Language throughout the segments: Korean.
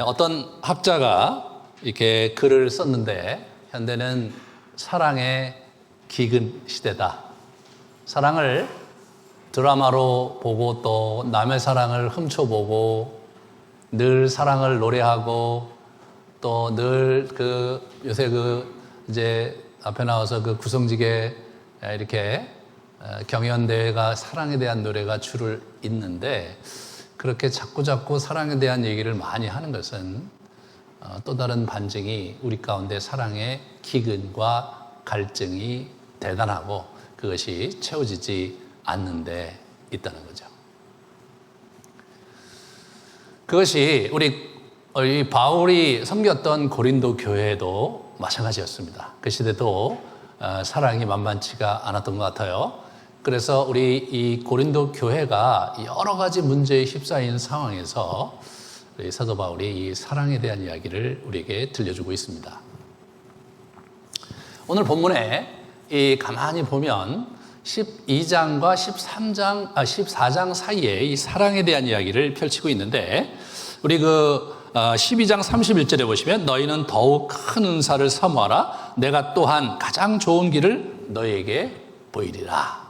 어떤 학자가 이렇게 글을 썼는데, 현대는 사랑의 기근 시대다. 사랑을 드라마로 보고 또 남의 사랑을 훔쳐보고 늘 사랑을 노래하고 또 늘 요새 이제 앞에 나와서 구성직에 이렇게 경연대회가 사랑에 대한 노래가 줄을 잇는데, 그렇게 자꾸 사랑에 대한 얘기를 많이 하는 것은 또 다른 반증이 우리 가운데 사랑의 기근과 갈증이 대단하고 그것이 채워지지 않는 데 있다는 거죠. 그것이 우리 바울이 섬겼던 고린도 교회도 마찬가지였습니다. 그 시대도 사랑이 만만치가 않았던 것 같아요. 그래서 우리 이 고린도 교회가 여러 가지 문제에 휩싸인 상황에서 우리 사도 바울이 이 사랑에 대한 이야기를 우리에게 들려주고 있습니다. 오늘 본문에 가만히 보면 12장과 14장 사이에 이 사랑에 대한 이야기를 펼치고 있는데, 우리 12장 31절에 보시면 너희는 더욱 큰 은사를 사모하라. 내가 또한 가장 좋은 길을 너희에게 보이리라.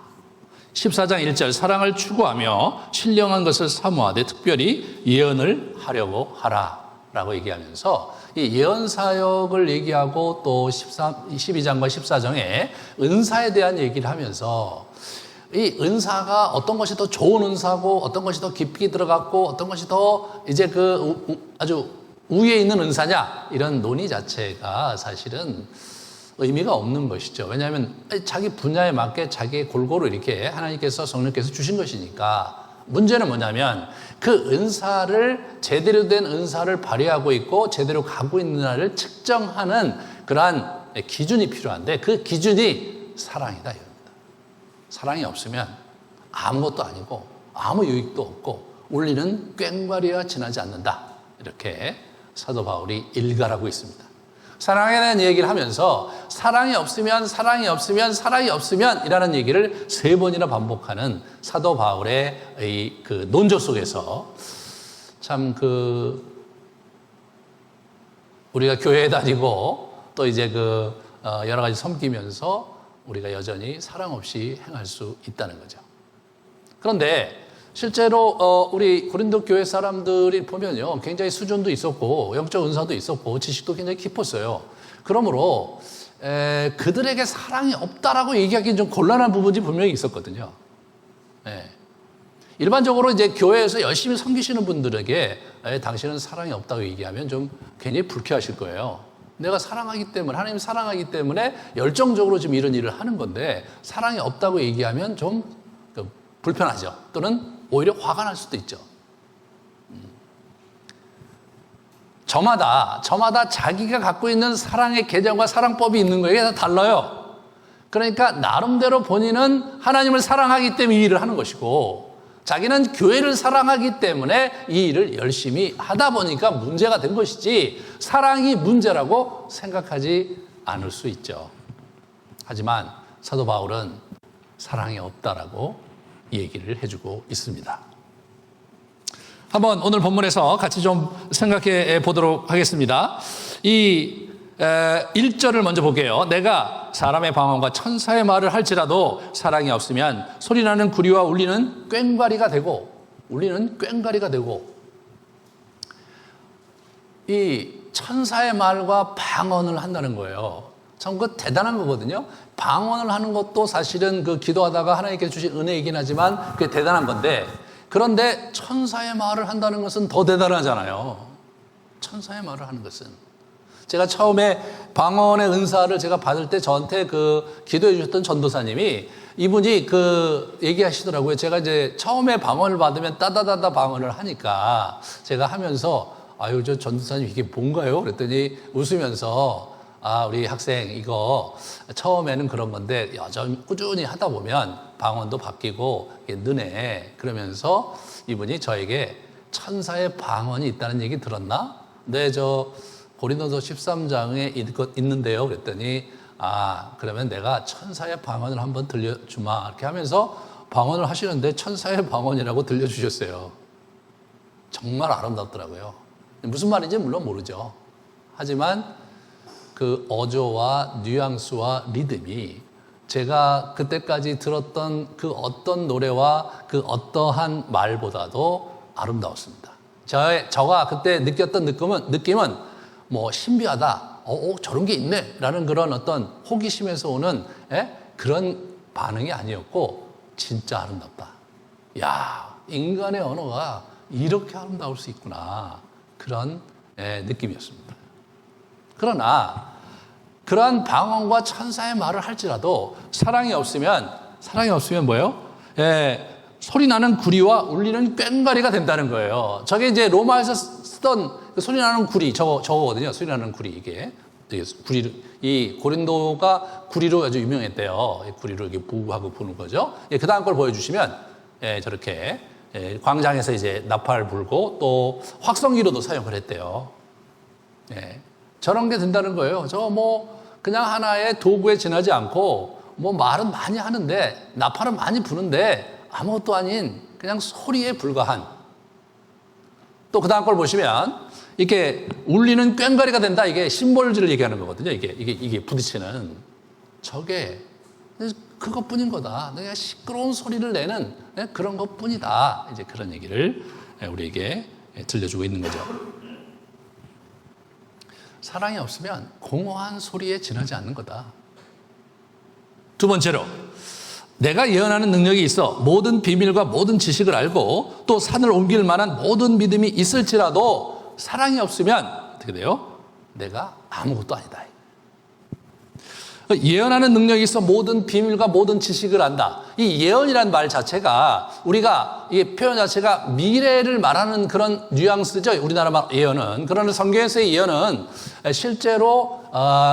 14장 1절 사랑을 추구하며 신령한 것을 사모하되 특별히 예언을 하려고 하라 라고 얘기하면서 이 예언 사역을 얘기하고 또 12장과 14장에 은사에 대한 얘기를 하면서 이 은사가 어떤 것이 더 좋은 은사고 어떤 것이 더 깊이 들어갔고 어떤 것이 더 이제 아주 우위에 있는 은사냐, 이런 논의 자체가 사실은 의미가 없는 것이죠. 왜냐하면 자기 분야에 맞게 자기 골고루 이렇게 하나님께서 성령께서 주신 것이니까. 문제는 뭐냐면 그 은사를, 제대로 된 은사를 발휘하고 있고 제대로 가고 있느냐를 측정하는 그러한 기준이 필요한데, 그 기준이 사랑이다 이겁니다. 사랑이 없으면 아무것도 아니고 아무 유익도 없고 원리는 꽹과리와 지나지 않는다. 이렇게 사도 바울이 일갈하고 있습니다. 사랑에 대한 얘기를 하면서 사랑이 없으면 이라는 얘기를 3번이나 반복하는 사도 바울의 이 논조 속에서 참 우리가 교회에 다니고 또 이제 여러 가지 섬기면서 우리가 여전히 사랑 없이 행할 수 있다는 거죠. 그런데 실제로 우리 고린도 교회 사람들이 보면요, 굉장히 수준도 있었고 영적 은사도 있었고 지식도 굉장히 깊었어요. 그러므로 그들에게 사랑이 없다라고 얘기하기는 좀 곤란한 부분이 분명히 있었거든요. 일반적으로 이제 교회에서 열심히 섬기시는 분들에게 당신은 사랑이 없다고 얘기하면 좀 굉장히 불쾌하실 거예요. 내가 사랑하기 때문에, 하나님 사랑하기 때문에 열정적으로 지금 이런 일을 하는 건데 사랑이 없다고 얘기하면 좀 불편하죠. 또는 오히려 화가 날 수도 있죠. 저마다 자기가 갖고 있는 사랑의 계정과 사랑법이 있는 거에 다 달라요. 그러니까 나름대로 본인은 하나님을 사랑하기 때문에 이 일을 하는 것이고, 자기는 교회를 사랑하기 때문에 이 일을 열심히 하다 보니까 문제가 된 것이지 사랑이 문제라고 생각하지 않을 수 있죠. 하지만 사도 바울은 사랑이 없다라고 얘기를 해주고 있습니다. 한번 오늘 본문에서 같이 좀 생각해 보도록 하겠습니다. 이 1절을 먼저 볼게요. 내가 사람의 방언과 천사의 말을 할지라도 사랑이 없으면 소리나는 구리와 울리는 꽹과리가 되고, 이 천사의 말과 방언을 한다는 거예요. 참 대단한 거거든요. 방언을 하는 것도 사실은 기도하다가 하나님께서 주신 은혜이긴 하지만 그게 대단한 건데, 그런데 천사의 말을 한다는 것은 더 대단하잖아요. 천사의 말을 하는 것은. 제가 처음에 방언의 은사를 제가 받을 때 저한테 기도해 주셨던 전도사님이, 이분이 얘기하시더라고요. 제가 이제 처음에 방언을 받으면 따다다다 방언을 하니까 제가 하면서 아유, 저 전도사님 이게 뭔가요? 그랬더니 웃으면서 우리 학생 이거 처음에는 그런 건데 여전히 꾸준히 하다 보면 방언도 바뀌고 느네. 그러면서 이분이 저에게 천사의 방언이 있다는 얘기 들었나? 네, 저 고린도서 13장에 있는데요. 그랬더니 그러면 내가 천사의 방언을 한번 들려주마. 이렇게 하면서 방언을 하시는데 천사의 방언이라고 들려주셨어요. 정말 아름답더라고요. 무슨 말인지 물론 모르죠. 하지만 그 어조와 뉘앙스와 리듬이 제가 그때까지 들었던 그 어떤 노래와 그 어떠한 말보다도 아름다웠습니다. 저가 그때 느꼈던 느낌은 뭐 신비하다, 저런 게 있네 라는 그런 어떤 호기심에서 오는 그런 반응이 아니었고 진짜 아름답다. 야, 인간의 언어가 이렇게 아름다울 수 있구나. 그런 느낌이었습니다. 그러나 그러한 방언과 천사의 말을 할지라도 사랑이 없으면 뭐예요? 소리 나는 구리와 울리는 꽹과리가 된다는 거예요. 저게 이제 로마에서 쓰던 그 소리 나는 구리, 저거거든요. 소리 나는 구리, 이게. 이 고린도가 구리로 아주 유명했대요. 구리로 이렇게 부하고 부는 거죠. 그 다음 걸 보여주시면, 저렇게, 광장에서 이제 나팔 불고 또 확성기로도 사용을 했대요. 저런 게 된다는 거예요. 그냥 하나의 도구에 지나지 않고, 말은 많이 하는데, 나팔은 많이 부는데, 아무것도 아닌 그냥 소리에 불과한. 또 그 다음 걸 보시면 이렇게 울리는 꽹과리가 된다. 이게 심볼즈를 얘기하는 거거든요. 이게 부딪히는. 저게 그것뿐인 거다. 그냥 시끄러운 소리를 내는 그런 것뿐이다. 이제 그런 얘기를 우리에게 들려주고 있는 거죠. 사랑이 없으면 공허한 소리에 지나지 않는 거다. 두 번째로, 내가 예언하는 능력이 있어 모든 비밀과 모든 지식을 알고 또 산을 옮길 만한 모든 믿음이 있을지라도 사랑이 없으면 어떻게 돼요? 내가 아무것도 아니다. 예언하는 능력이 있어 모든 비밀과 모든 지식을 안다. 이 예언이란 말 자체가 우리가 이 표현 자체가 미래를 말하는 그런 뉘앙스죠. 우리나라 말 예언은. 그러나 성경에서의 예언은 실제로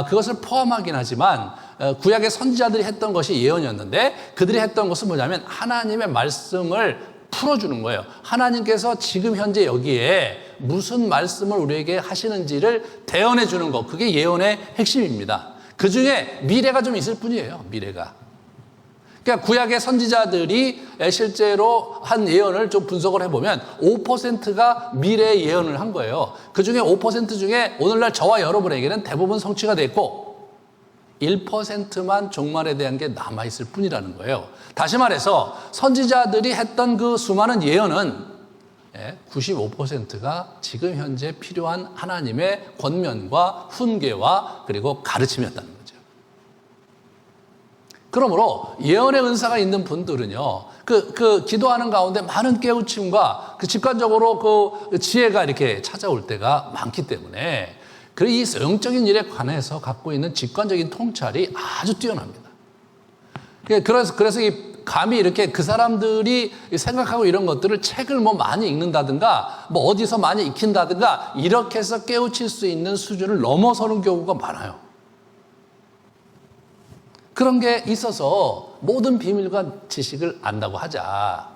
그것을 포함하긴 하지만 구약의 선지자들이 했던 것이 예언이었는데 그들이 했던 것은 뭐냐면 하나님의 말씀을 풀어주는 거예요. 하나님께서 지금 현재 여기에 무슨 말씀을 우리에게 하시는지를 대언해 주는 것. 그게 예언의 핵심입니다. 그 중에 미래가 좀 있을 뿐이에요. 미래가. 그러니까 구약의 선지자들이 실제로 한 예언을 좀 분석을 해보면 5%가 미래의 예언을 한 거예요. 그 중에 5% 중에 오늘날 저와 여러분에게는 대부분 성취가 됐고 1%만 종말에 대한 게 남아있을 뿐이라는 거예요. 다시 말해서 선지자들이 했던 그 수많은 예언은 95%가 지금 현재 필요한 하나님의 권면과 훈계와 그리고 가르침이었다는 거죠. 그러므로 예언의 은사가 있는 분들은요, 그 기도하는 가운데 많은 깨우침과 그 직관적으로 그 지혜가 이렇게 찾아올 때가 많기 때문에 이 영적인 일에 관해서 갖고 있는 직관적인 통찰이 아주 뛰어납니다. 그래서 감히 이렇게 그 사람들이 생각하고 이런 것들을 책을 많이 읽는다든가, 어디서 많이 익힌다든가, 이렇게 해서 깨우칠 수 있는 수준을 넘어서는 경우가 많아요. 그런 게 있어서 모든 비밀과 지식을 안다고 하자.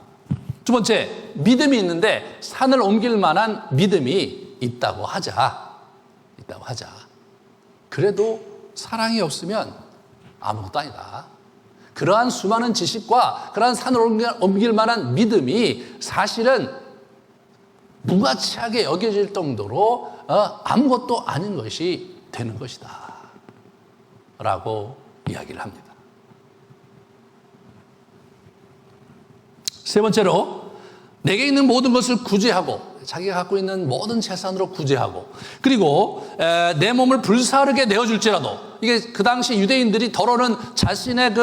두 번째, 믿음이 있는데 산을 옮길 만한 믿음이 있다고 하자. 그래도 사랑이 없으면 아무것도 아니다. 그러한 수많은 지식과 그러한 산을 옮길 만한 믿음이 사실은 무가치하게 여겨질 정도로 아무것도 아닌 것이 되는 것이다 라고 이야기를 합니다. 세 번째로, 내게 있는 모든 것을 구제하고 자기가 갖고 있는 모든 재산으로 구제하고 그리고 내 몸을 불사르게 내어줄지라도, 이게 그 당시 유대인들이 더러는 자신의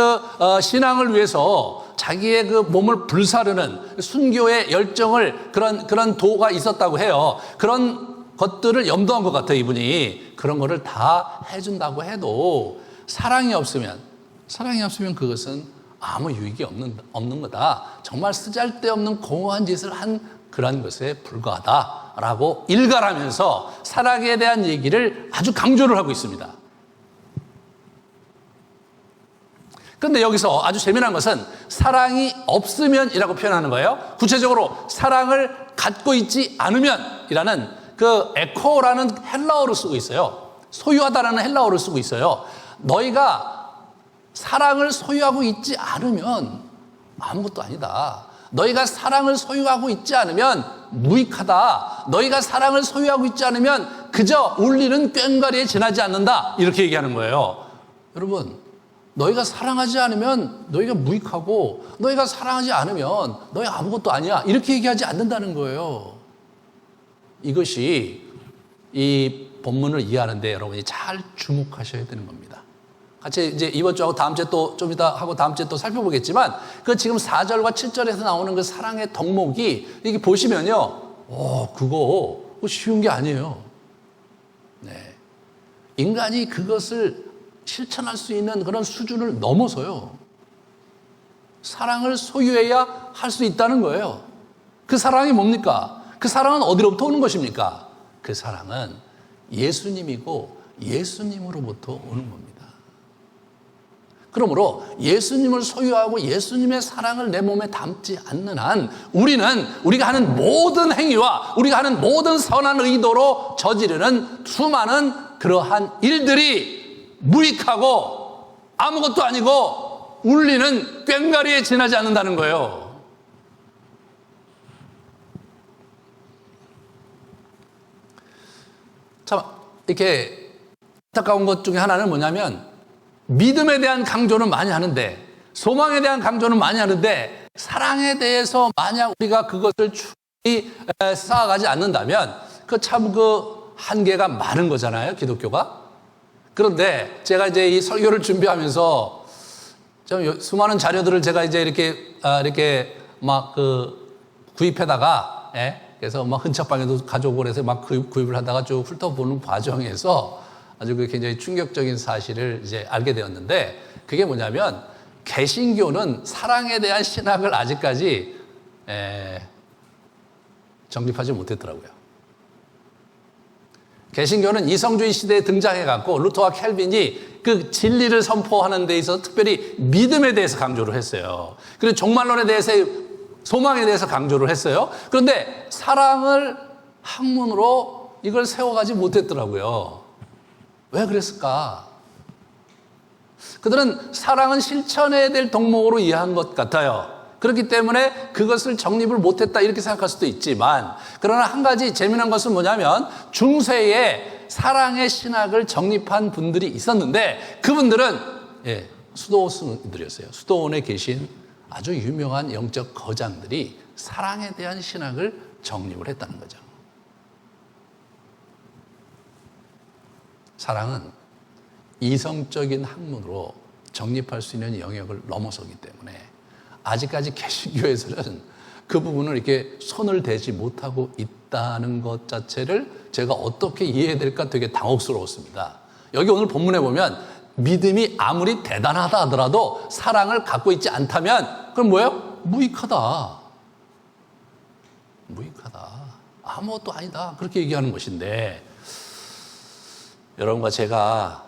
신앙을 위해서 자기의 그 몸을 불사르는 순교의 열정을 그런 도가 있었다고 해요. 그런 것들을 염두한 것 같아요, 이분이. 그런 거를 다 해준다고 해도 사랑이 없으면 그것은 아무 유익이 없는 거다. 정말 쓰잘데없는 공허한 짓을 한 그런 것에 불과하다라고 일갈하면서 사랑에 대한 얘기를 아주 강조를 하고 있습니다. 그런데 여기서 아주 재미난 것은 사랑이 없으면이라고 표현하는 거예요. 구체적으로 사랑을 갖고 있지 않으면이라는 그 에코라는 헬라어를 쓰고 있어요. 소유하다라는 헬라어를 쓰고 있어요. 너희가 사랑을 소유하고 있지 않으면 아무것도 아니다. 너희가 사랑을 소유하고 있지 않으면 무익하다. 너희가 사랑을 소유하고 있지 않으면 그저 울리는 꽹과리에 지나지 않는다. 이렇게 얘기하는 거예요. 여러분, 너희가 사랑하지 않으면 너희가 무익하고 너희가 사랑하지 않으면 너희 아무것도 아니야. 이렇게 얘기하지 않는다는 거예요. 이것이 이 본문을 이해하는데 여러분이 잘 주목하셔야 되는 겁니다. 같이 이제 이번 주하고 다음 주에 또 좀 이따 하고 다음 주에 또 살펴보겠지만 그 지금 4절과 7절에서 나오는 그 사랑의 덕목이 이게 보시면요. 그거 쉬운 게 아니에요. 네. 인간이 그것을 실천할 수 있는 그런 수준을 넘어서요. 사랑을 소유해야 할 수 있다는 거예요. 그 사랑이 뭡니까? 그 사랑은 어디로부터 오는 것입니까? 그 사랑은 예수님이고 예수님으로부터 오는 겁니다. 그러므로 예수님을 소유하고 예수님의 사랑을 내 몸에 담지 않는 한 우리가 하는 모든 행위와 우리가 하는 모든 선한 의도로 저지르는 수많은 그러한 일들이 무익하고 아무것도 아니고 울리는 꽹과리에 지나지 않는다는 거예요. 참 이렇게 안타까운 것 중에 하나는 뭐냐면 믿음에 대한 강조는 많이 하는데 소망에 대한 강조는 많이 하는데 사랑에 대해서 만약 우리가 그것을 충분히 쌓아가지 않는다면 그 한계가 많은 거잖아요, 기독교가. 그런데 제가 이제 이 설교를 준비하면서 좀 수많은 자료들을 제가 이제 이렇게 막 구입해다가, 그래서 막 흔적방에도 가져오고 그래서 막 구입을 하다가 쭉 훑어보는 과정에서 아주 굉장히 충격적인 사실을 이제 알게 되었는데 그게 뭐냐면 개신교는 사랑에 대한 신학을 아직까지 정립하지 못했더라고요. 개신교는 이성주의 시대에 등장해갖고 루터와 켈빈이 그 진리를 선포하는 데 있어서 특별히 믿음에 대해서 강조를 했어요. 그리고 종말론에 대해서 소망에 대해서 강조를 했어요. 그런데 사랑을 학문으로 이걸 세워가지 못했더라고요. 왜 그랬을까? 그들은 사랑은 실천해야 될 덕목으로 이해한 것 같아요. 그렇기 때문에 그것을 정립을 못했다 이렇게 생각할 수도 있지만 그러나 한 가지 재미난 것은 뭐냐면 중세에 사랑의 신학을 정립한 분들이 있었는데 그분들은 수도원들이었어요. 수도원에 계신 아주 유명한 영적 거장들이 사랑에 대한 신학을 정립을 했다는 거죠. 사랑은 이성적인 학문으로 정립할 수 있는 영역을 넘어서기 때문에 아직까지 개신교에서는 그 부분을 이렇게 손을 대지 못하고 있다는 것 자체를 제가 어떻게 이해해야 될까 되게 당혹스러웠습니다. 여기 오늘 본문에 보면 믿음이 아무리 대단하다 하더라도 사랑을 갖고 있지 않다면 그럼 뭐예요? 무익하다. 무익하다. 아무것도 아니다. 그렇게 얘기하는 것인데 여러분과 제가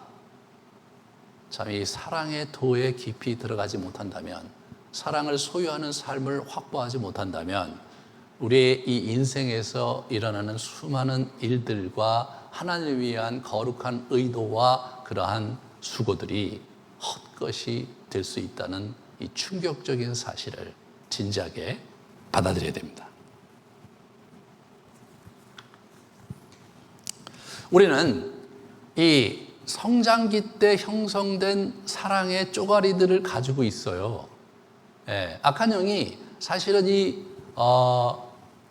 참 이 사랑의 도에 깊이 들어가지 못한다면 사랑을 소유하는 삶을 확보하지 못한다면 우리의 이 인생에서 일어나는 수많은 일들과 하나님을 위한 거룩한 의도와 그러한 수고들이 헛것이 될 수 있다는 이 충격적인 사실을 진지하게 받아들여야 됩니다. 우리는 이 성장기 때 형성된 사랑의 쪼가리들을 가지고 있어요. 악한 영이 사실은 이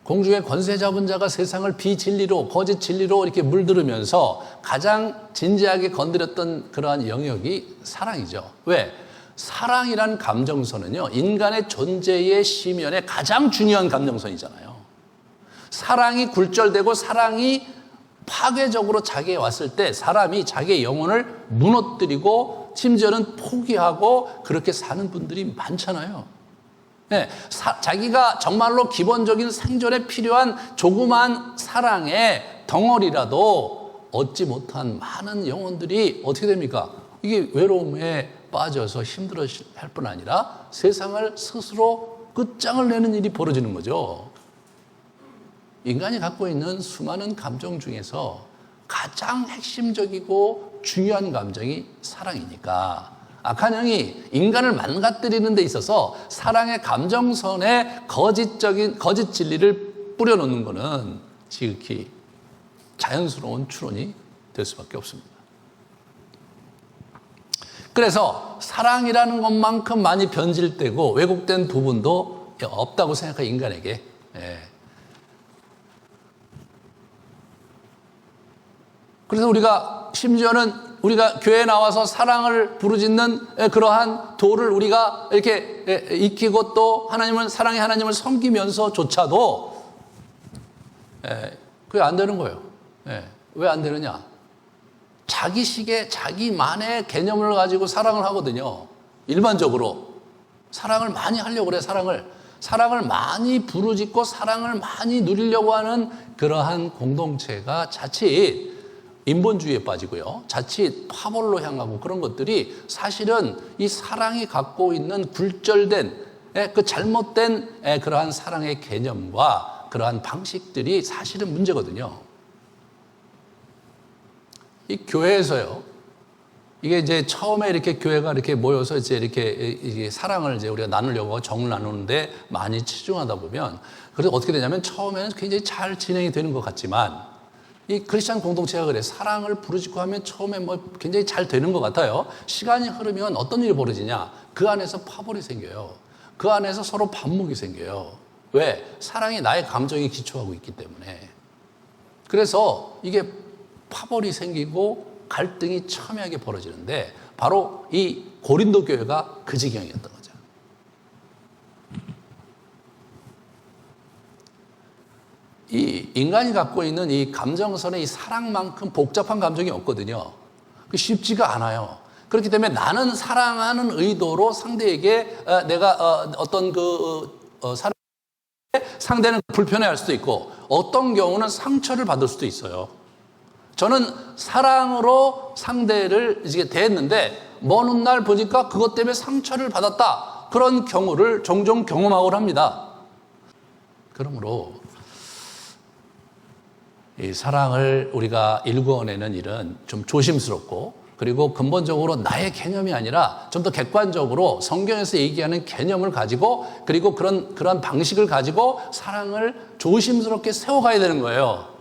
공중의 권세 잡은 자가 세상을 비진리로 거짓 진리로 이렇게 물들으면서 가장 진지하게 건드렸던 그러한 영역이 사랑이죠. 왜? 사랑이란 감정선은요 인간의 존재의 시면에 가장 중요한 감정선이잖아요. 사랑이 굴절되고 사랑이 파괴적으로 자기에 왔을 때 사람이 자기의 영혼을 무너뜨리고 심지어는 포기하고 그렇게 사는 분들이 많잖아요. 자기가 정말로 기본적인 생존에 필요한 조그만 사랑의 덩어리라도 얻지 못한 많은 영혼들이 어떻게 됩니까? 이게 외로움에 빠져서 힘들어 할 뿐 아니라 세상을 스스로 끝장을 내는 일이 벌어지는 거죠. 인간이 갖고 있는 수많은 감정 중에서 가장 핵심적이고 중요한 감정이 사랑이니까 악한 영이 인간을 망가뜨리는 데 있어서 사랑의 감정선에 거짓 진리를 뿌려놓는 것은 지극히 자연스러운 추론이 될 수밖에 없습니다. 그래서 사랑이라는 것만큼 많이 변질되고 왜곡된 부분도 없다고 생각해, 인간에게. 그래서 우리가 심지어는 우리가 교회에 나와서 사랑을 부르짖는 그러한 도를 우리가 이렇게 익히고 또 사랑의 하나님을 섬기면서조차도 그게 안 되는 거예요. 왜 안 되느냐? 자기식의 자기만의 개념을 가지고 사랑을 하거든요. 일반적으로 사랑을 많이 하려고 그래. 사랑을 많이 부르짖고 사랑을 많이 누리려고 하는 그러한 공동체가 자칫 인본주의에 빠지고요. 자칫 파벌로 향하고 그런 것들이 사실은 이 사랑이 갖고 있는 굴절된 그 잘못된 그러한 사랑의 개념과 그러한 방식들이 사실은 문제거든요. 이 교회에서요. 이게 이제 처음에 이렇게 교회가 이렇게 모여서 이제 이렇게 사랑을 이제 우리가 나누려고 정을 나누는데 많이 치중하다 보면 그래서 어떻게 되냐면 처음에는 굉장히 잘 진행이 되는 것 같지만 이 크리스찬 공동체가 그래. 사랑을 부르짖고 하면 처음에 뭐 굉장히 잘 되는 것 같아요. 시간이 흐르면 어떤 일이 벌어지냐? 그 안에서 파벌이 생겨요. 그 안에서 서로 반목이 생겨요. 왜? 사랑이 나의 감정에 기초하고 있기 때문에. 그래서 이게 파벌이 생기고 갈등이 첨예하게 벌어지는데 바로 이 고린도 교회가 그 지경이었던 거죠. 이 인간이 갖고 있는 이 감정선의 이 사랑만큼 복잡한 감정이 없거든요. 쉽지가 않아요. 그렇기 때문에 나는 사랑하는 의도로 상대에게 내가 어떤 상대는 불편해할 수도 있고 어떤 경우는 상처를 받을 수도 있어요. 저는 사랑으로 상대를 이제 대했는데 먼 훗날 보니까 그것 때문에 상처를 받았다. 그런 경우를 종종 경험하곤 합니다. 그러므로 이 사랑을 우리가 일구어내는 일은 좀 조심스럽고 그리고 근본적으로 나의 개념이 아니라 좀 더 객관적으로 성경에서 얘기하는 개념을 가지고 그리고 그런 방식을 가지고 사랑을 조심스럽게 세워가야 되는 거예요.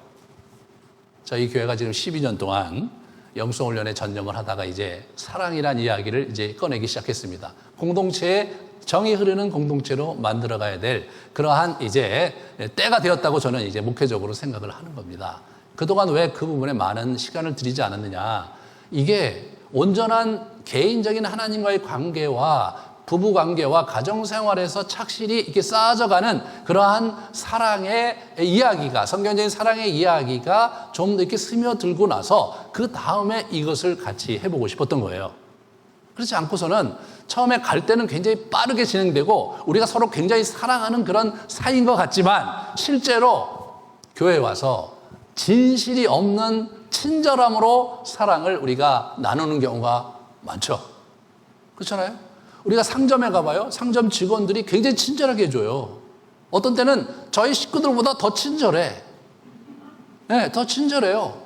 저희 교회가 지금 12년 동안 영성훈련에 전념을 하다가 이제 사랑이란 이야기를 이제 꺼내기 시작했습니다. 공동체에 정이 흐르는 공동체로 만들어가야 될 그러한 이제 때가 되었다고 저는 이제 목회적으로 생각을 하는 겁니다. 그동안 왜 그 부분에 많은 시간을 들이지 않았느냐. 이게 온전한 개인적인 하나님과의 관계와 부부 관계와 가정 생활에서 착실히 이렇게 쌓아져가는 그러한 사랑의 이야기가, 성경적인 사랑의 이야기가 좀 이렇게 스며들고 나서 그 다음에 이것을 같이 해보고 싶었던 거예요. 그렇지 않고서는 처음에 갈 때는 굉장히 빠르게 진행되고 우리가 서로 굉장히 사랑하는 그런 사이인 것 같지만 실제로 교회에 와서 진실이 없는 친절함으로 사랑을 우리가 나누는 경우가 많죠. 그렇잖아요? 우리가 상점에 가봐요. 상점 직원들이 굉장히 친절하게 해줘요. 어떤 때는 저희 식구들보다 더 친절해. 네, 더 친절해요.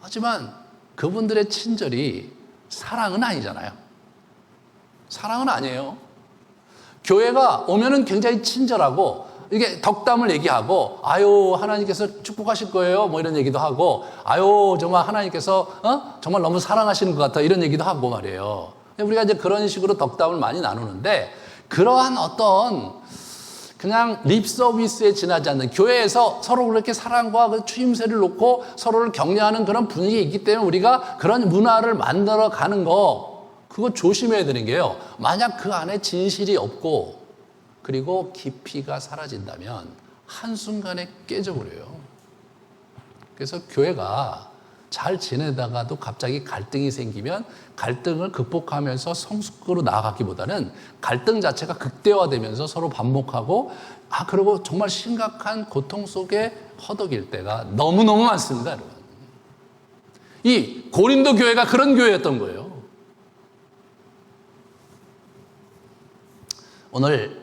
하지만 그분들의 친절이 사랑은 아니잖아요. 사랑은 아니에요. 교회가 오면은 굉장히 친절하고 이게 덕담을 얘기하고 아유 하나님께서 축복하실 거예요 뭐 이런 얘기도 하고 아유 정말 하나님께서 정말 너무 사랑하시는 것 같아 이런 얘기도 하고 말이에요. 우리가 이제 그런 식으로 덕담을 많이 나누는데 그러한 어떤 그냥 립 서비스에 지나지 않는 교회에서 서로 그렇게 사랑과 그 추임새를 놓고 서로를 격려하는 그런 분위기가 있기 때문에 우리가 그런 문화를 만들어 가는 거 그거 조심해야 되는 게요. 만약 그 안에 진실이 없고 그리고 깊이가 사라진다면 한순간에 깨져버려요. 그래서 교회가 잘 지내다가도 갑자기 갈등이 생기면 갈등을 극복하면서 성숙으로 나아가기보다는 갈등 자체가 극대화되면서 서로 반목하고 그리고 정말 심각한 고통 속에 허덕일 때가 너무너무 많습니다, 여러분. 이 고린도 교회가 그런 교회였던 거예요. 오늘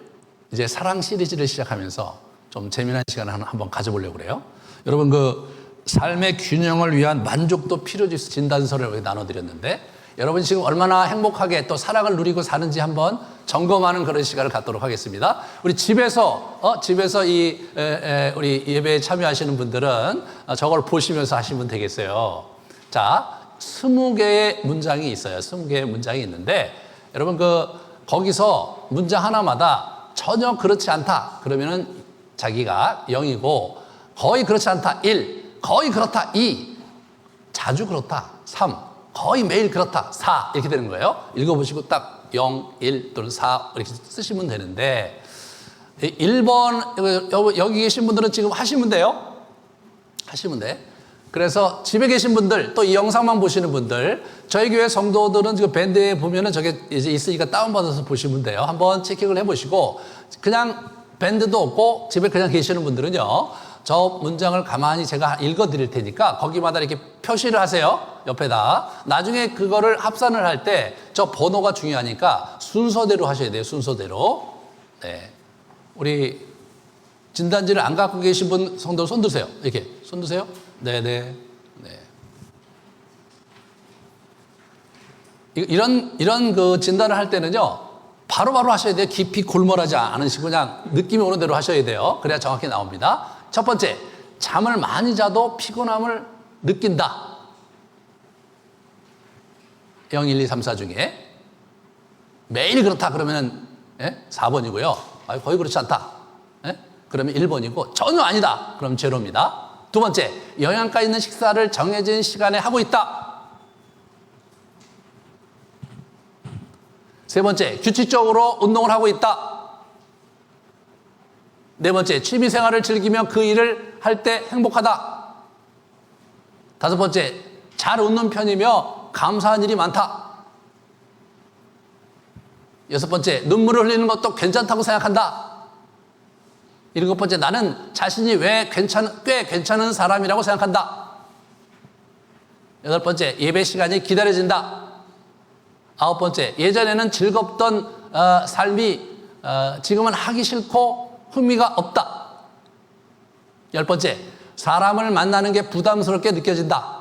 이제 사랑 시리즈를 시작하면서 좀 재미난 시간을 한번 가져보려고 그래요. 여러분 삶의 균형을 위한 만족도 필요지수 진단서를 나눠드렸는데 여러분 지금 얼마나 행복하게 또 사랑을 누리고 사는지 한번 점검하는 그런 시간을 갖도록 하겠습니다. 우리 집에서 우리 예배에 참여하시는 분들은 저걸 보시면서 하시면 되겠어요. 자, 20개의 문장이 있어요. 20개의 문장이 있는데 여러분 거기서 문장 하나마다 전혀 그렇지 않다 그러면은 자기가 0이고, 거의 그렇지 않다 1, 거의 그렇다 2, 자주 그렇다 3, 거의 매일 그렇다 4 이렇게 되는 거예요. 읽어보시고 딱 0, 1 또는 4 이렇게 쓰시면 되는데 1번 여기 계신 분들은 지금 하시면 돼요. 하시면 돼. 그래서 집에 계신 분들 또 이 영상만 보시는 분들, 저희 교회 성도들은 지금 밴드에 보면은 저게 이제 있으니까 다운받아서 보시면 돼요. 한번 체킹을 해보시고, 그냥 밴드도 없고 집에 그냥 계시는 분들은요, 저 문장을 가만히 제가 읽어 드릴 테니까 거기마다 이렇게 표시를 하세요. 옆에다. 나중에 그거를 합산을 할 때 저 번호가 중요하니까 순서대로 하셔야 돼요. 순서대로. 네. 우리 진단지를 안 갖고 계신 분 성도 손 드세요. 이렇게 손 드세요. 네네. 네. 이런 그 진단을 할 때는요, 바로바로 하셔야 돼요. 깊이 골몰하지 않으시고 그냥 느낌이 오는 대로 하셔야 돼요. 그래야 정확히 나옵니다. 첫 번째, 잠을 많이 자도 피곤함을 느낀다. 0, 1, 2, 3, 4 중에 매일 그렇다 그러면 4번이고요. 거의 그렇지 않다. 그러면 1번이고, 전혀 아니다. 그럼 제로입니다. 두 번째, 영양가 있는 식사를 정해진 시간에 하고 있다. 세 번째, 규칙적으로 운동을 하고 있다. 네 번째, 취미 생활을 즐기며 그 일을 할 때 행복하다. 다섯 번째, 잘 웃는 편이며 감사한 일이 많다. 여섯 번째, 눈물을 흘리는 것도 괜찮다고 생각한다. 일곱 번째, 나는 자신이 꽤 괜찮은 사람이라고 생각한다. 여덟 번째, 예배 시간이 기다려진다. 아홉 번째, 예전에는 즐겁던 삶이 지금은 하기 싫고 흥미가 없다. 열 번째, 사람을 만나는 게 부담스럽게 느껴진다.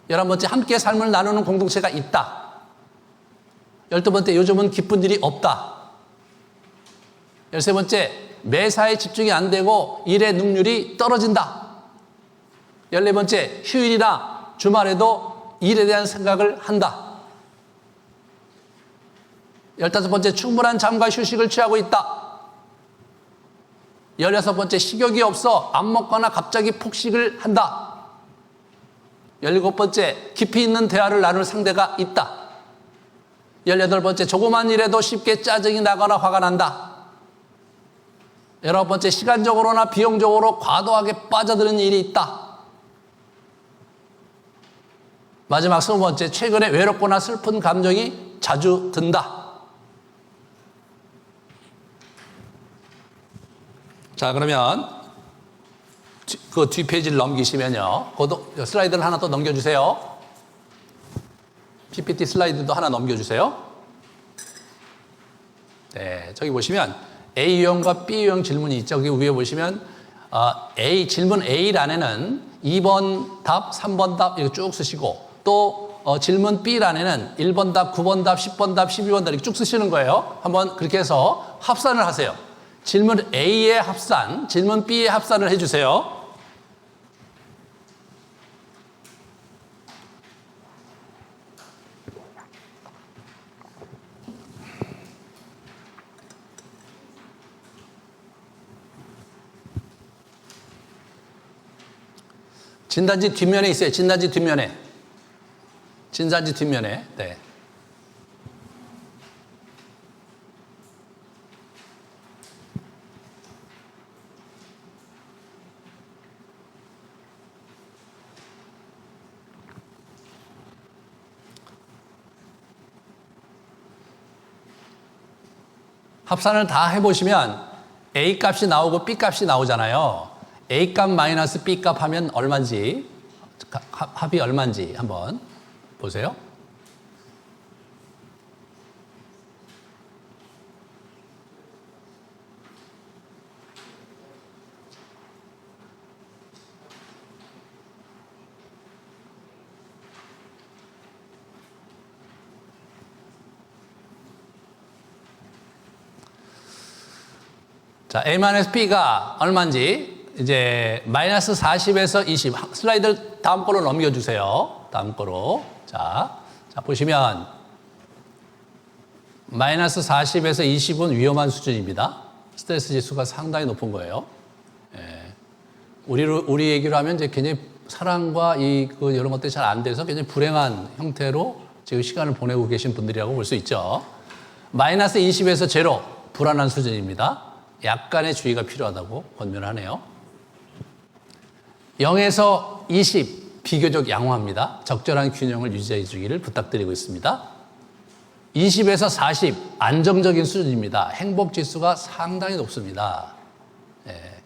11번째, 함께 삶을 나누는 공동체가 있다. 12번째, 요즘은 기쁜 일이 없다. 13번째, 매사에 집중이 안 되고 일의 능률이 떨어진다. 14번째, 휴일이나 주말에도 일에 대한 생각을 한다. 15번째, 충분한 잠과 휴식을 취하고 있다. 16번째, 식욕이 없어 안 먹거나 갑자기 폭식을 한다. 17번째, 깊이 있는 대화를 나눌 상대가 있다. 18번째, 조그만 일에도 쉽게 짜증이 나거나 화가 난다. 19번째, 시간적으로나 비용적으로 과도하게 빠져드는 일이 있다. 마지막 20번째, 최근에 외롭거나 슬픈 감정이 자주 든다. 자, 그러면 그 뒷페이지를 넘기시면요, 그 슬라이드를 하나 더 넘겨주세요. PPT 슬라이드도 하나 넘겨주세요. 네, 저기 보시면 A 유형과 B 유형 질문이 있죠. 여기 위에 보시면 질문 A란에는 2번 답, 3번 답 이렇게 쭉 쓰시고, 또 질문 B란에는 1번 답, 9번 답, 10번 답, 12번 답 이렇게 쭉 쓰시는 거예요. 한번 그렇게 해서 합산을 하세요. 질문 A의 합산, 질문 B의 합산을 해주세요. 진단지 뒷면에 있어요. 진단지 뒷면에. 진단지 뒷면에. 네. 합산을 다 해보시면 A 값이 나오고 B 값이 나오잖아요. A 값 마이너스 B 값 하면 얼마인지, 합이 얼마인지 한번 보세요. 자, A-B가 얼마인지 이제 마이너스 40에서 20. 슬라이드 다음 거로 넘겨주세요. 다음 거로. 자, 보시면 마이너스 40에서 20은 위험한 수준입니다. 스트레스 지수가 상당히 높은 거예요. 예. 우리 얘기로 하면 이제 굉장히 사랑과 이런 것들이 잘 안 돼서 굉장히 불행한 형태로 지금 시간을 보내고 계신 분들이라고 볼 수 있죠. 마이너스 20에서 제로, 불안한 수준입니다. 약간의 주의가 필요하다고 권면을 하네요. 0에서 20, 비교적 양호합니다. 적절한 균형을 유지해 주기를 부탁드리고 있습니다. 20에서 40, 안정적인 수준입니다. 행복 지수가 상당히 높습니다. 예.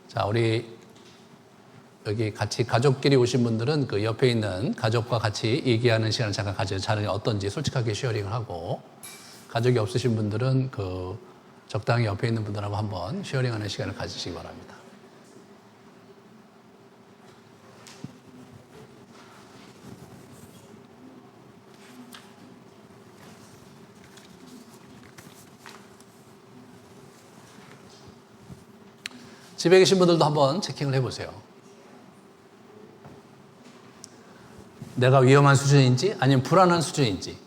자, 우리 여기 같이 가족끼리 오신 분들은 그 옆에 있는 가족과 같이 얘기하는 시간을 잠깐 가져요. 자는 어떤지 솔직하게 쉐어링을 하고, 가족이 없으신 분들은 그 적당히 옆에 있는 분들하고 한번 쉐어링하는 시간을 가지시기 바랍니다. 집에 계신 분들도 한번 체킹을 해보세요. 내가 위험한 수준인지 아니면 불안한 수준인지,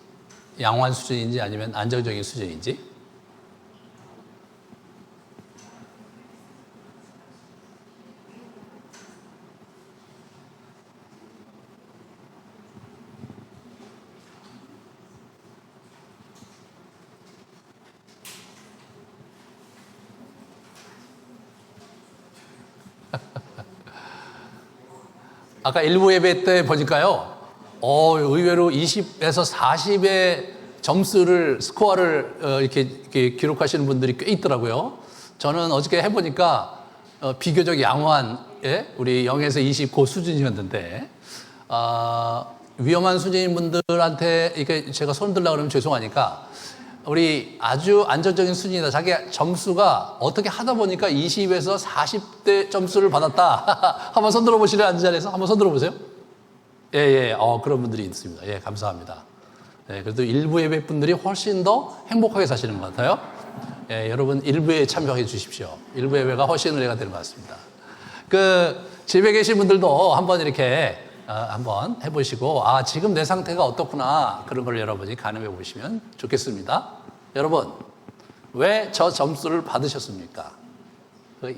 양호한 수준인지 아니면 안정적인 수준인지. 아까 일부 예배 때 보니까요, 의외로 20에서 40의 스코어를 이렇게 기록하시는 분들이 꽤 있더라고요. 저는 어저께 해보니까 비교적 양호한, 우리 0에서 20 그 수준이었는데, 위험한 수준인 분들한테 이렇게 제가 손 들려고 그러면 죄송하니까, 우리 아주 안정적인 수준이다. 자기 점수가 어떻게 하다 보니까 20에서 40대 점수를 받았다. 한번 손 들어보시래요, 앉은 자리에서. 한번 손 들어보세요. 예. 그런 분들이 있습니다. 예, 감사합니다. 예, 그래도 일부 예배 분들이 훨씬 더 행복하게 사시는 것 같아요. 예, 여러분 일부에 참여해 주십시오. 일부 예배가 훨씬 은혜가 되는 것 같습니다. 집에 계신 분들도 한번 이렇게 한번 해보시고, 지금 내 상태가 어떻구나, 그런 걸 여러분이 가늠해 보시면 좋겠습니다. 여러분, 왜 저 점수를 받으셨습니까?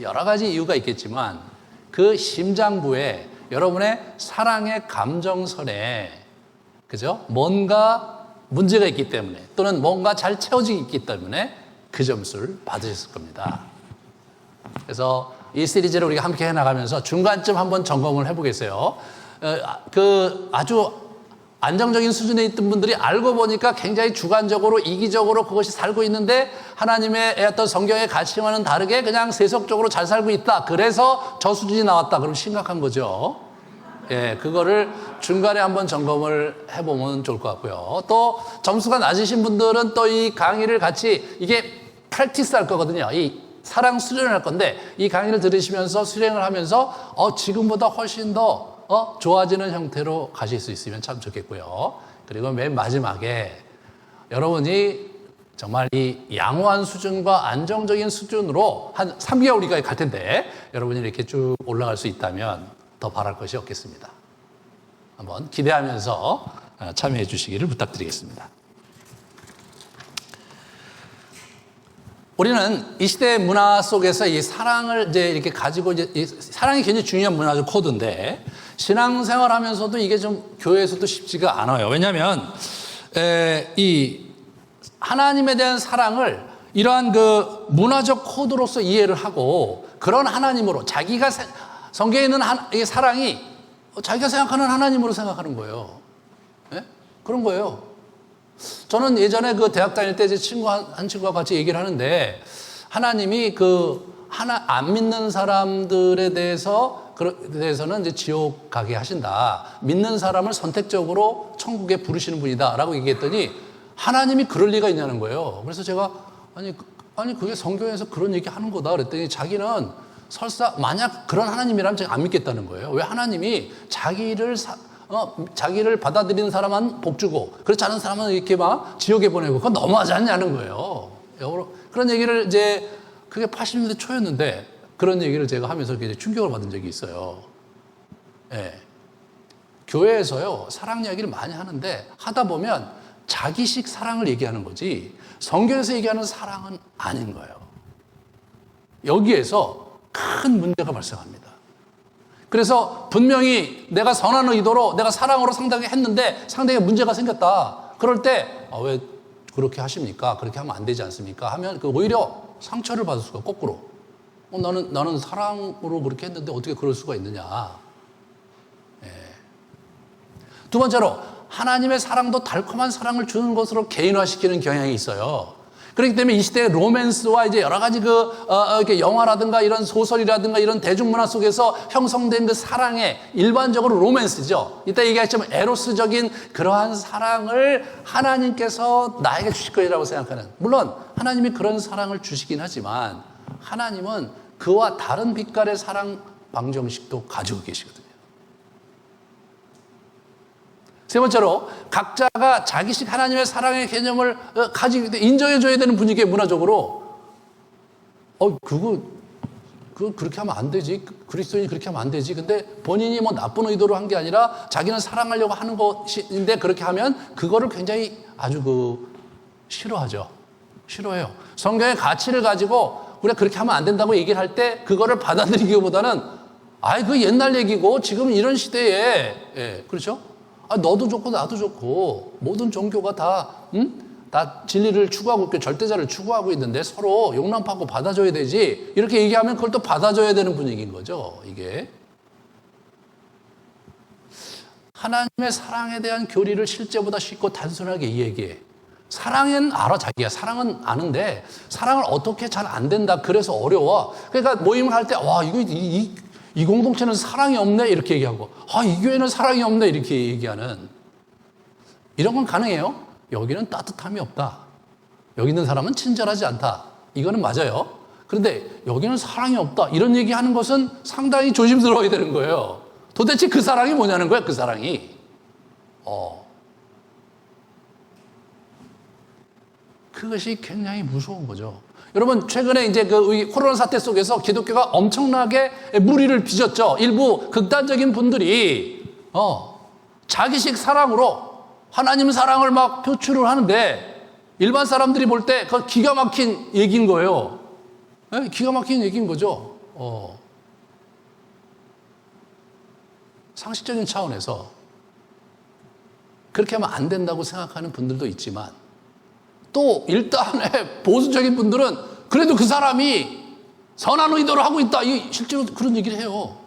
여러 가지 이유가 있겠지만 그 심장부에 여러분의 사랑의 감정선에, 그죠? 뭔가 문제가 있기 때문에, 또는 뭔가 잘 채워지기 있기 때문에 그 점수를 받으셨을 겁니다. 그래서 이 시리즈를 우리가 함께 해나가면서 중간쯤 한번 점검을 해보겠어요. 아주 안정적인 수준에 있던 분들이 알고 보니까 굉장히 주관적으로, 이기적으로 그것이 살고 있는데, 하나님의 어떤 성경의 가치와는 다르게 그냥 세속적으로 잘 살고 있다. 그래서 저 수준이 나왔다. 그럼 심각한 거죠. 예, 그거를 중간에 한번 점검을 해보면 좋을 것 같고요. 또 점수가 낮으신 분들은 또 이 강의를 같이, 이게 프랙티스 할 거거든요. 이 사랑 수련을 할 건데, 이 강의를 들으시면서 수행을 하면서 지금보다 훨씬 더 좋아지는 형태로 가실 수 있으면 참 좋겠고요. 그리고 맨 마지막에 여러분이 정말 이 양호한 수준과 안정적인 수준으로 한 3개월까지 갈 텐데, 여러분이 이렇게 쭉 올라갈 수 있다면 더 바랄 것이 없겠습니다. 한번 기대하면서 참여해 주시기를 부탁드리겠습니다. 우리는 이 시대 문화 속에서 이 사랑을 이제 이렇게 가지고, 이 사랑이 굉장히 중요한 문화적 코드인데, 신앙생활 하면서도 이게 좀 교회에서도 쉽지가 않아요. 왜냐하면 이 하나님에 대한 사랑을 이러한 그 문화적 코드로서 이해를 하고, 그런 하나님으로, 자기가 성경에 있는 이 사랑이 자기가 생각하는 하나님으로 생각하는 거예요. 네? 그런 거예요. 저는 예전에 그 대학 다닐 때 제 한 친구와 같이 얘기를 하는데, 하나님이 안 믿는 사람들에 대해서는 이제 지옥 가게 하신다. 믿는 사람을 선택적으로 천국에 부르시는 분이다. 라고 얘기했더니, 하나님이 그럴 리가 있냐는 거예요. 그래서 제가, 아니, 그게 성경에서 그런 얘기 하는 거다. 그랬더니 자기는 설사, 만약 그런 하나님이라면 제가 안 믿겠다는 거예요. 왜 하나님이 자기를 받아들이는 사람은 복 주고, 그렇지 않은 사람은 이렇게 막 지옥에 보내고, 그건 너무하지 않냐는 거예요. 그런 얘기를 이제 그게 80년대 초였는데 그런 얘기를 제가 하면서 굉장히 충격을 받은 적이 있어요. 예. 교회에서요, 사랑 이야기를 많이 하는데 하다 보면 자기식 사랑을 얘기하는 거지 성경에서 얘기하는 사랑은 아닌 거예요. 여기에서 큰 문제가 발생합니다. 그래서 분명히 내가 선한 의도로 내가 사랑으로 상대하게 했는데 상대에게 문제가 생겼다. 그럴 때 왜 그렇게 하십니까? 그렇게 하면 안 되지 않습니까? 하면 오히려 상처를 받을 수가 거꾸로 나는 사랑으로 그렇게 했는데 어떻게 그럴 수가 있느냐. 예. 두 번째로 하나님의 사랑도 달콤한 사랑을 주는 것으로 개인화시키는 경향이 있어요. 그렇기 때문에 이 시대의 로맨스와 이제 여러 가지 이렇게 영화라든가 이런 소설이라든가 이런 대중문화 속에서 형성된 그 사랑의 일반적으로 로맨스죠. 이따 얘기했지만 에로스적인 그러한 사랑을 하나님께서 나에게 주실 거라고 생각하는. 물론 하나님이 그런 사랑을 주시긴 하지만 하나님은 그와 다른 빛깔의 사랑 방정식도 가지고 계시거든요. 세 번째로 각자가 자기식 하나님의 사랑의 개념을 가지고 인정해줘야 되는 분위기에 문화적으로 그거 그렇게 하면 안 되지. 그리스도인이 그렇게 하면 안 되지. 근데 본인이 뭐 나쁜 의도로 한 게 아니라 자기는 사랑하려고 하는 것인데 그렇게 하면 그거를 굉장히 아주 싫어하죠. 싫어해요. 성경의 가치를 가지고 우리가 그렇게 하면 안 된다고 얘기를 할 때 그거를 받아들이기보다는 그 옛날 얘기고 지금 이런 시대에 그렇죠? 너도 좋고 나도 좋고 모든 종교가 다 진리를 추구하고 있고 절대자를 추구하고 있는데 서로 용납하고 받아줘야 되지. 이렇게 얘기하면 그걸 또 받아줘야 되는 분위기인 거죠. 이게 하나님의 사랑에 대한 교리를 실제보다 쉽고 단순하게 얘기해. 사랑은 알아, 자기가. 사랑은 아는데 사랑을 어떻게 잘 안 된다. 그래서 어려워. 그러니까 모임을 할 때 이 공동체는 사랑이 없네 이렇게 얘기하고 이 교회는 사랑이 없네 이렇게 얘기하는 이런 건 가능해요. 여기는 따뜻함이 없다. 여기 있는 사람은 친절하지 않다. 이거는 맞아요. 그런데 여기는 사랑이 없다. 이런 얘기하는 것은 상당히 조심스러워야 되는 거예요. 도대체 그 사랑이 뭐냐는 거야. 그 사랑이. 그것이 굉장히 무서운 거죠. 여러분 최근에 이제 코로나 사태 속에서 기독교가 엄청나게 무리를 빚었죠. 일부 극단적인 분들이 자기식 사랑으로 하나님 사랑을 막 표출을 하는데 일반 사람들이 볼 때 그 기가 막힌 얘기인 거예요. 네? 기가 막힌 얘기인 거죠. 상식적인 차원에서 그렇게 하면 안 된다고 생각하는 분들도 있지만 또 일단의 보수적인 분들은 그래도 그 사람이 선한 의도를 하고 있다. 실제로 그런 얘기를 해요.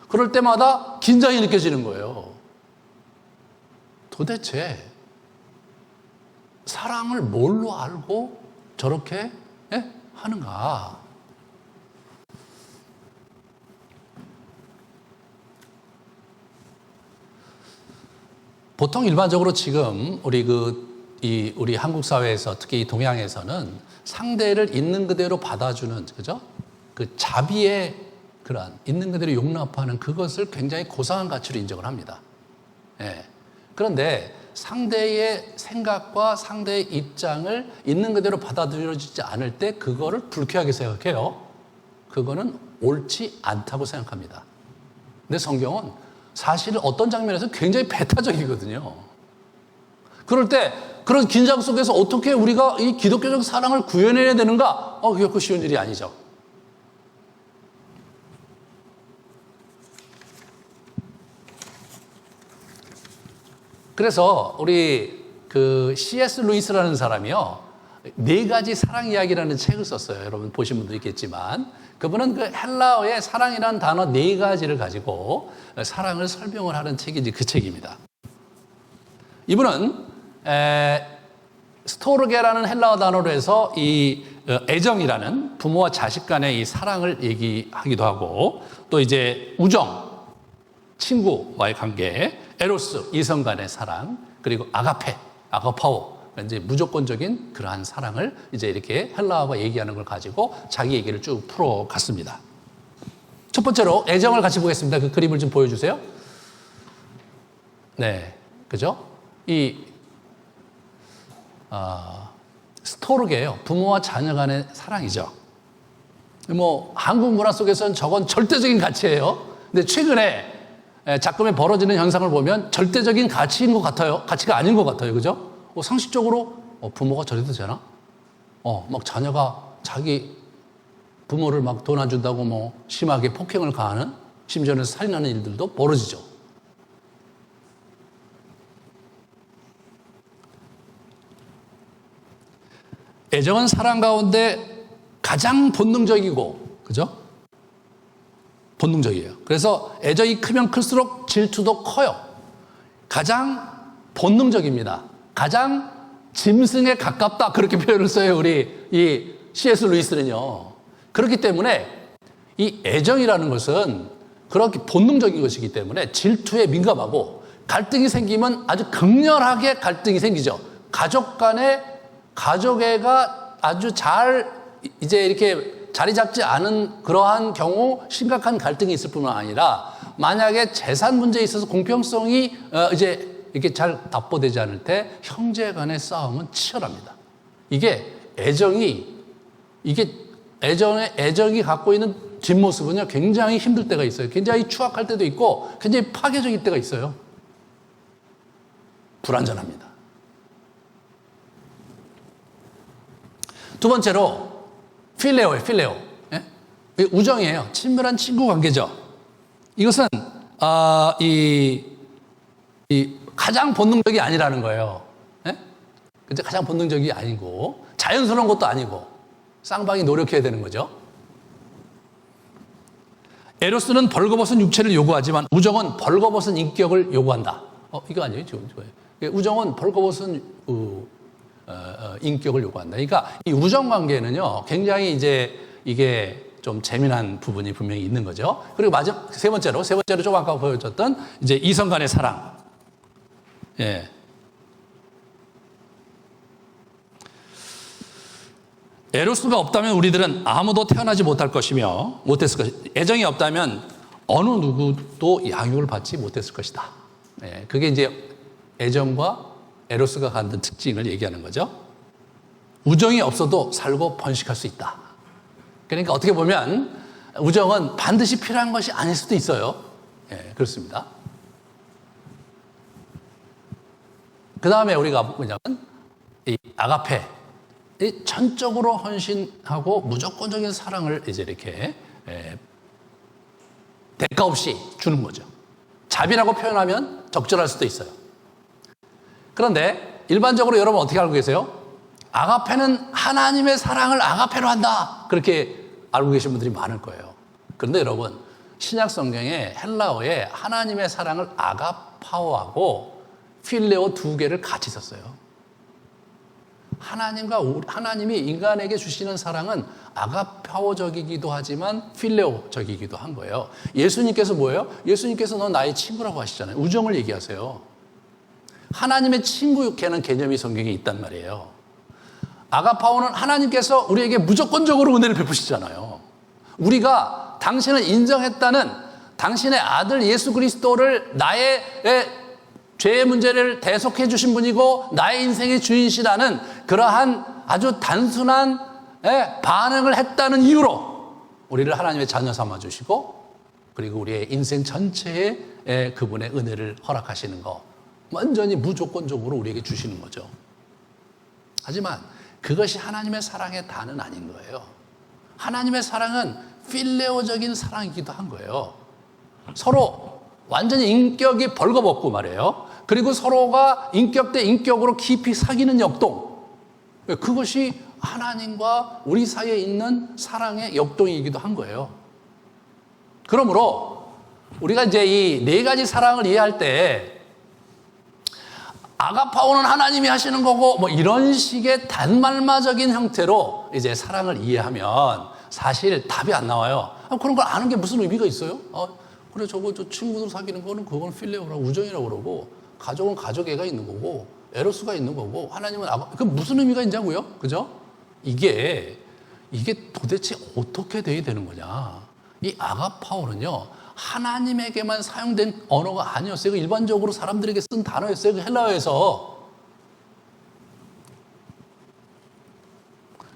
그럴 때마다 긴장이 느껴지는 거예요. 도대체 사랑을 뭘로 알고 저렇게 하는가? 보통 일반적으로 지금 우리 한국 사회에서 특히 동양에서는 상대를 있는 그대로 받아주는 그죠? 그 자비의 그런 있는 그대로 용납하는 그것을 굉장히 고상한 가치로 인정을 합니다. 그런데 상대의 생각과 상대의 입장을 있는 그대로 받아들여지지 않을 때 그거를 불쾌하게 생각해요. 그거는 옳지 않다고 생각합니다. 근데 성경은 사실은 어떤 장면에서 굉장히 배타적이거든요. 그럴 때 그런 긴장 속에서 어떻게 우리가 이 기독교적 사랑을 구현해야 되는가? 결코 쉬운 일이 아니죠. 그래서 우리 C.S. 루이스라는 사람이요 4가지 사랑 이야기라는 책을 썼어요. 여러분 보신 분도 있겠지만 그분은 헬라어의 사랑이라는 단어 4가지를 가지고 사랑을 설명을 하는 책이 그 책입니다. 이분은 스토르게라는 헬라어 단어로 해서 이 애정이라는 부모와 자식 간의 이 사랑을 얘기하기도 하고 또 이제 우정, 친구와의 관계, 에로스, 이성 간의 사랑, 그리고 아가페, 아가파오, 이제 무조건적인 그러한 사랑을 이제 이렇게 헬라어가 얘기하는 걸 가지고 자기 얘기를 쭉 풀어갔습니다. 첫 번째로 애정을 같이 보겠습니다. 그 그림을 좀 보여주세요. 네, 그죠? 스토르게예요. 부모와 자녀 간의 사랑이죠. 뭐 한국 문화 속에서는 저건 절대적인 가치예요. 근데 최근에 작금에 벌어지는 현상을 보면 절대적인 가치인 것 같아요. 가치가 아닌 것 같아요. 그죠? 상식적으로 부모가 저래도 되나? 막 자녀가 자기 부모를 막 돈 안 준다고 뭐 심하게 폭행을 가하는, 심지어는 살인하는 일들도 벌어지죠. 애정은 사랑 가운데 가장 본능적이고, 그죠? 본능적이에요. 그래서 애정이 크면 클수록 질투도 커요. 가장 본능적입니다. 가장 짐승에 가깝다. 그렇게 표현을 써요. 우리 이 C.S. 루이스는요. 그렇기 때문에 이 애정이라는 것은 그렇게 본능적인 것이기 때문에 질투에 민감하고, 갈등이 생기면 아주 극렬하게 갈등이 생기죠. 가족애가 아주 잘 이제 이렇게 자리 잡지 않은 그러한 경우 심각한 갈등이 있을 뿐만 아니라, 만약에 재산 문제에 있어서 공평성이 이제 이렇게 잘 납부되지 않을 때 형제 간의 싸움은 치열합니다. 이게 애정이 갖고 있는 뒷모습은요, 굉장히 힘들 때가 있어요. 굉장히 추악할 때도 있고, 굉장히 파괴적일 때가 있어요. 불완전합니다. 두 번째로, 필레오예요, 필레오. 예? 우정이에요. 친밀한 친구 관계죠. 이것은, 가장 본능적이 아니라는 거예요. 예? 근데 가장 본능적이 아니고, 자연스러운 것도 아니고, 쌍방이 노력해야 되는 거죠. 에로스는 벌거벗은 육체를 요구하지만 우정은 벌거벗은 인격을 요구한다. 이거 아니에요? 우정은 벌거벗은 인격을 요구한다. 그러니까 이 우정 관계는요, 굉장히 이제 이게 좀 재미난 부분이 분명히 있는 거죠. 그리고 세 번째로 좀 아까 보여줬던 이제 이성 간의 사랑. 예. 에로스가 없다면 우리들은 아무도 태어나지 못할 것이며, 애정이 없다면 어느 누구도 양육을 받지 못했을 것이다. 예, 그게 이제 애정과 에로스가 갖는 특징을 얘기하는 거죠. 우정이 없어도 살고 번식할 수 있다. 그러니까 어떻게 보면 우정은 반드시 필요한 것이 아닐 수도 있어요. 예, 그렇습니다. 그 다음에 우리가 뭐냐면 이 아가페, 이 전적으로 헌신하고 무조건적인 사랑을 이제 이렇게 대가 없이 주는 거죠. 자비라고 표현하면 적절할 수도 있어요. 그런데 일반적으로 여러분 어떻게 알고 계세요? 아가페는 하나님의 사랑을 아가페로 한다. 그렇게 알고 계신 분들이 많을 거예요. 그런데 여러분, 신약 성경에 헬라어에 하나님의 사랑을 아가파오하고 필레오 두 개를 같이 썼어요. 하나님이 인간에게 주시는 사랑은 아가파오적이기도 하지만 필레오적이기도 한 거예요. 예수님께서 뭐예요? 예수님께서 너 나의 친구라고 하시잖아요. 우정을 얘기하세요. 하나님의 친구라는 개념이 성경에 있단 말이에요. 아가파오는 하나님께서 우리에게 무조건적으로 은혜를 베푸시잖아요. 우리가 당신을 인정했다는 당신의 아들 예수 그리스도를 나의 죄의 문제를 대속해 주신 분이고 나의 인생의 주인이시라는 그러한 아주 단순한 반응을 했다는 이유로 우리를 하나님의 자녀 삼아 주시고, 그리고 우리의 인생 전체에 그분의 은혜를 허락하시는 거, 완전히 무조건적으로 우리에게 주시는 거죠. 하지만 그것이 하나님의 사랑의 다는 아닌 거예요. 하나님의 사랑은 필레오적인 사랑이기도 한 거예요. 서로 완전히 인격이 벌거벗고 말이에요. 그리고 서로가 인격 대 인격으로 깊이 사귀는 역동. 그것이 하나님과 우리 사이에 있는 사랑의 역동이기도 한 거예요. 그러므로 우리가 이제 이 네 가지 사랑을 이해할 때 아가파오는 하나님이 하시는 거고 뭐 이런 식의 단말마적인 형태로 이제 사랑을 이해하면 사실 답이 안 나와요. 그런 걸 아는 게 무슨 의미가 있어요? 그래, 저 친구들 사귀는 거는 그건 필레오라고, 우정이라고 그러고, 가족은 가족애가 있는 거고, 에로스가 있는 거고, 하나님은 그 무슨 의미가 있냐고요? 그죠? 이게 도대체 어떻게 돼야 되는 거냐? 이 아가파오는요, 하나님에게만 사용된 언어가 아니었어요. 일반적으로 사람들에게 쓴 단어였어요. 그 헬라어에서.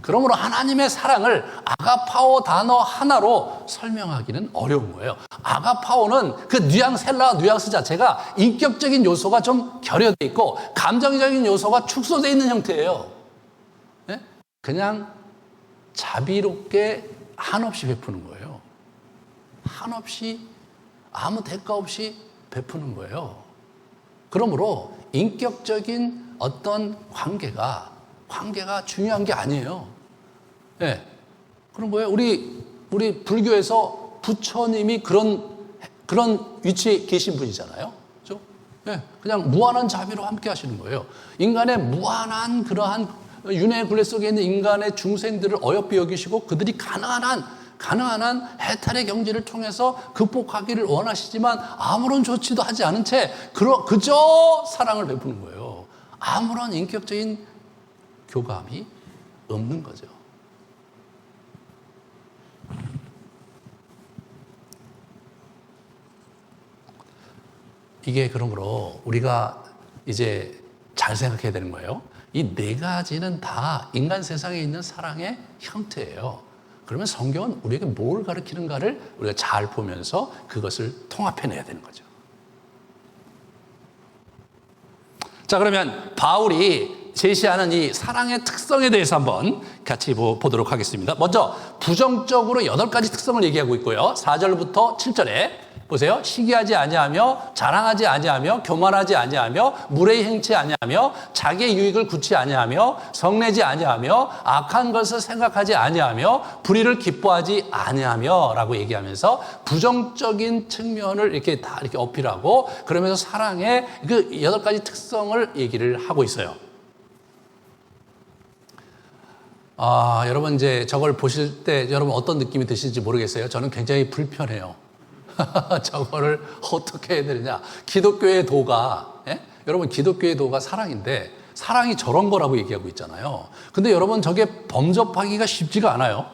그러므로 하나님의 사랑을 아가파오 단어 하나로 설명하기는 어려운 거예요. 아가파오는 그 뉘앙스 자체가 인격적인 요소가 좀 결여돼 있고 감정적인 요소가 축소되어 있는 형태예요. 네? 그냥 자비롭게 한없이 베푸는 거예요. 한없이 아무 대가 없이 베푸는 거예요. 그러므로 인격적인 어떤 관계가 중요한 게 아니에요. 네. 그런 거예요. 우리 불교에서 부처님이 그런 위치에 계신 분이잖아요. 그렇죠? 네. 그냥 무한한 자비로 함께 하시는 거예요. 인간의 무한한 그러한 윤회 굴레 속에 있는 인간의 중생들을 어여삐 여기시고 그들이 가능한 한 해탈의 경지를 통해서 극복하기를 원하시지만 아무런 조치도 하지 않은 채 그저 사랑을 베푸는 거예요. 아무런 인격적인 교감이 없는 거죠. 이게 그러므로 우리가 이제 잘 생각해야 되는 거예요. 이 네 가지는 다 인간 세상에 있는 사랑의 형태예요. 그러면 성경은 우리에게 뭘 가르치는가를 우리가 잘 보면서 그것을 통합해내야 되는 거죠. 자, 그러면 바울이 제시하는 이 사랑의 특성에 대해서 한번 같이 보도록 하겠습니다. 먼저 부정적으로 8가지 특성을 얘기하고 있고요. 4절부터 7절에 보세요. 시기하지 아니하며 자랑하지 아니하며 교만하지 아니하며 무례히 행치 아니하며 자기의 유익을 굳지 아니하며 성내지 아니하며 악한 것을 생각하지 아니하며 불의를 기뻐하지 아니하며라고 얘기하면서 부정적인 측면을 이렇게 다 이렇게 어필하고 그러면서 사랑의 그 8가지 특성을 얘기를 하고 있어요. 여러분 이제 저걸 보실 때 여러분 어떤 느낌이 드실지 모르겠어요. 저는 굉장히 불편해요. 저거를 어떻게 해야 되느냐. 기독교의 도가, 여러분 기독교의 도가 사랑인데 사랑이 저런 거라고 얘기하고 있잖아요. 근데 여러분 저게 범접하기가 쉽지가 않아요.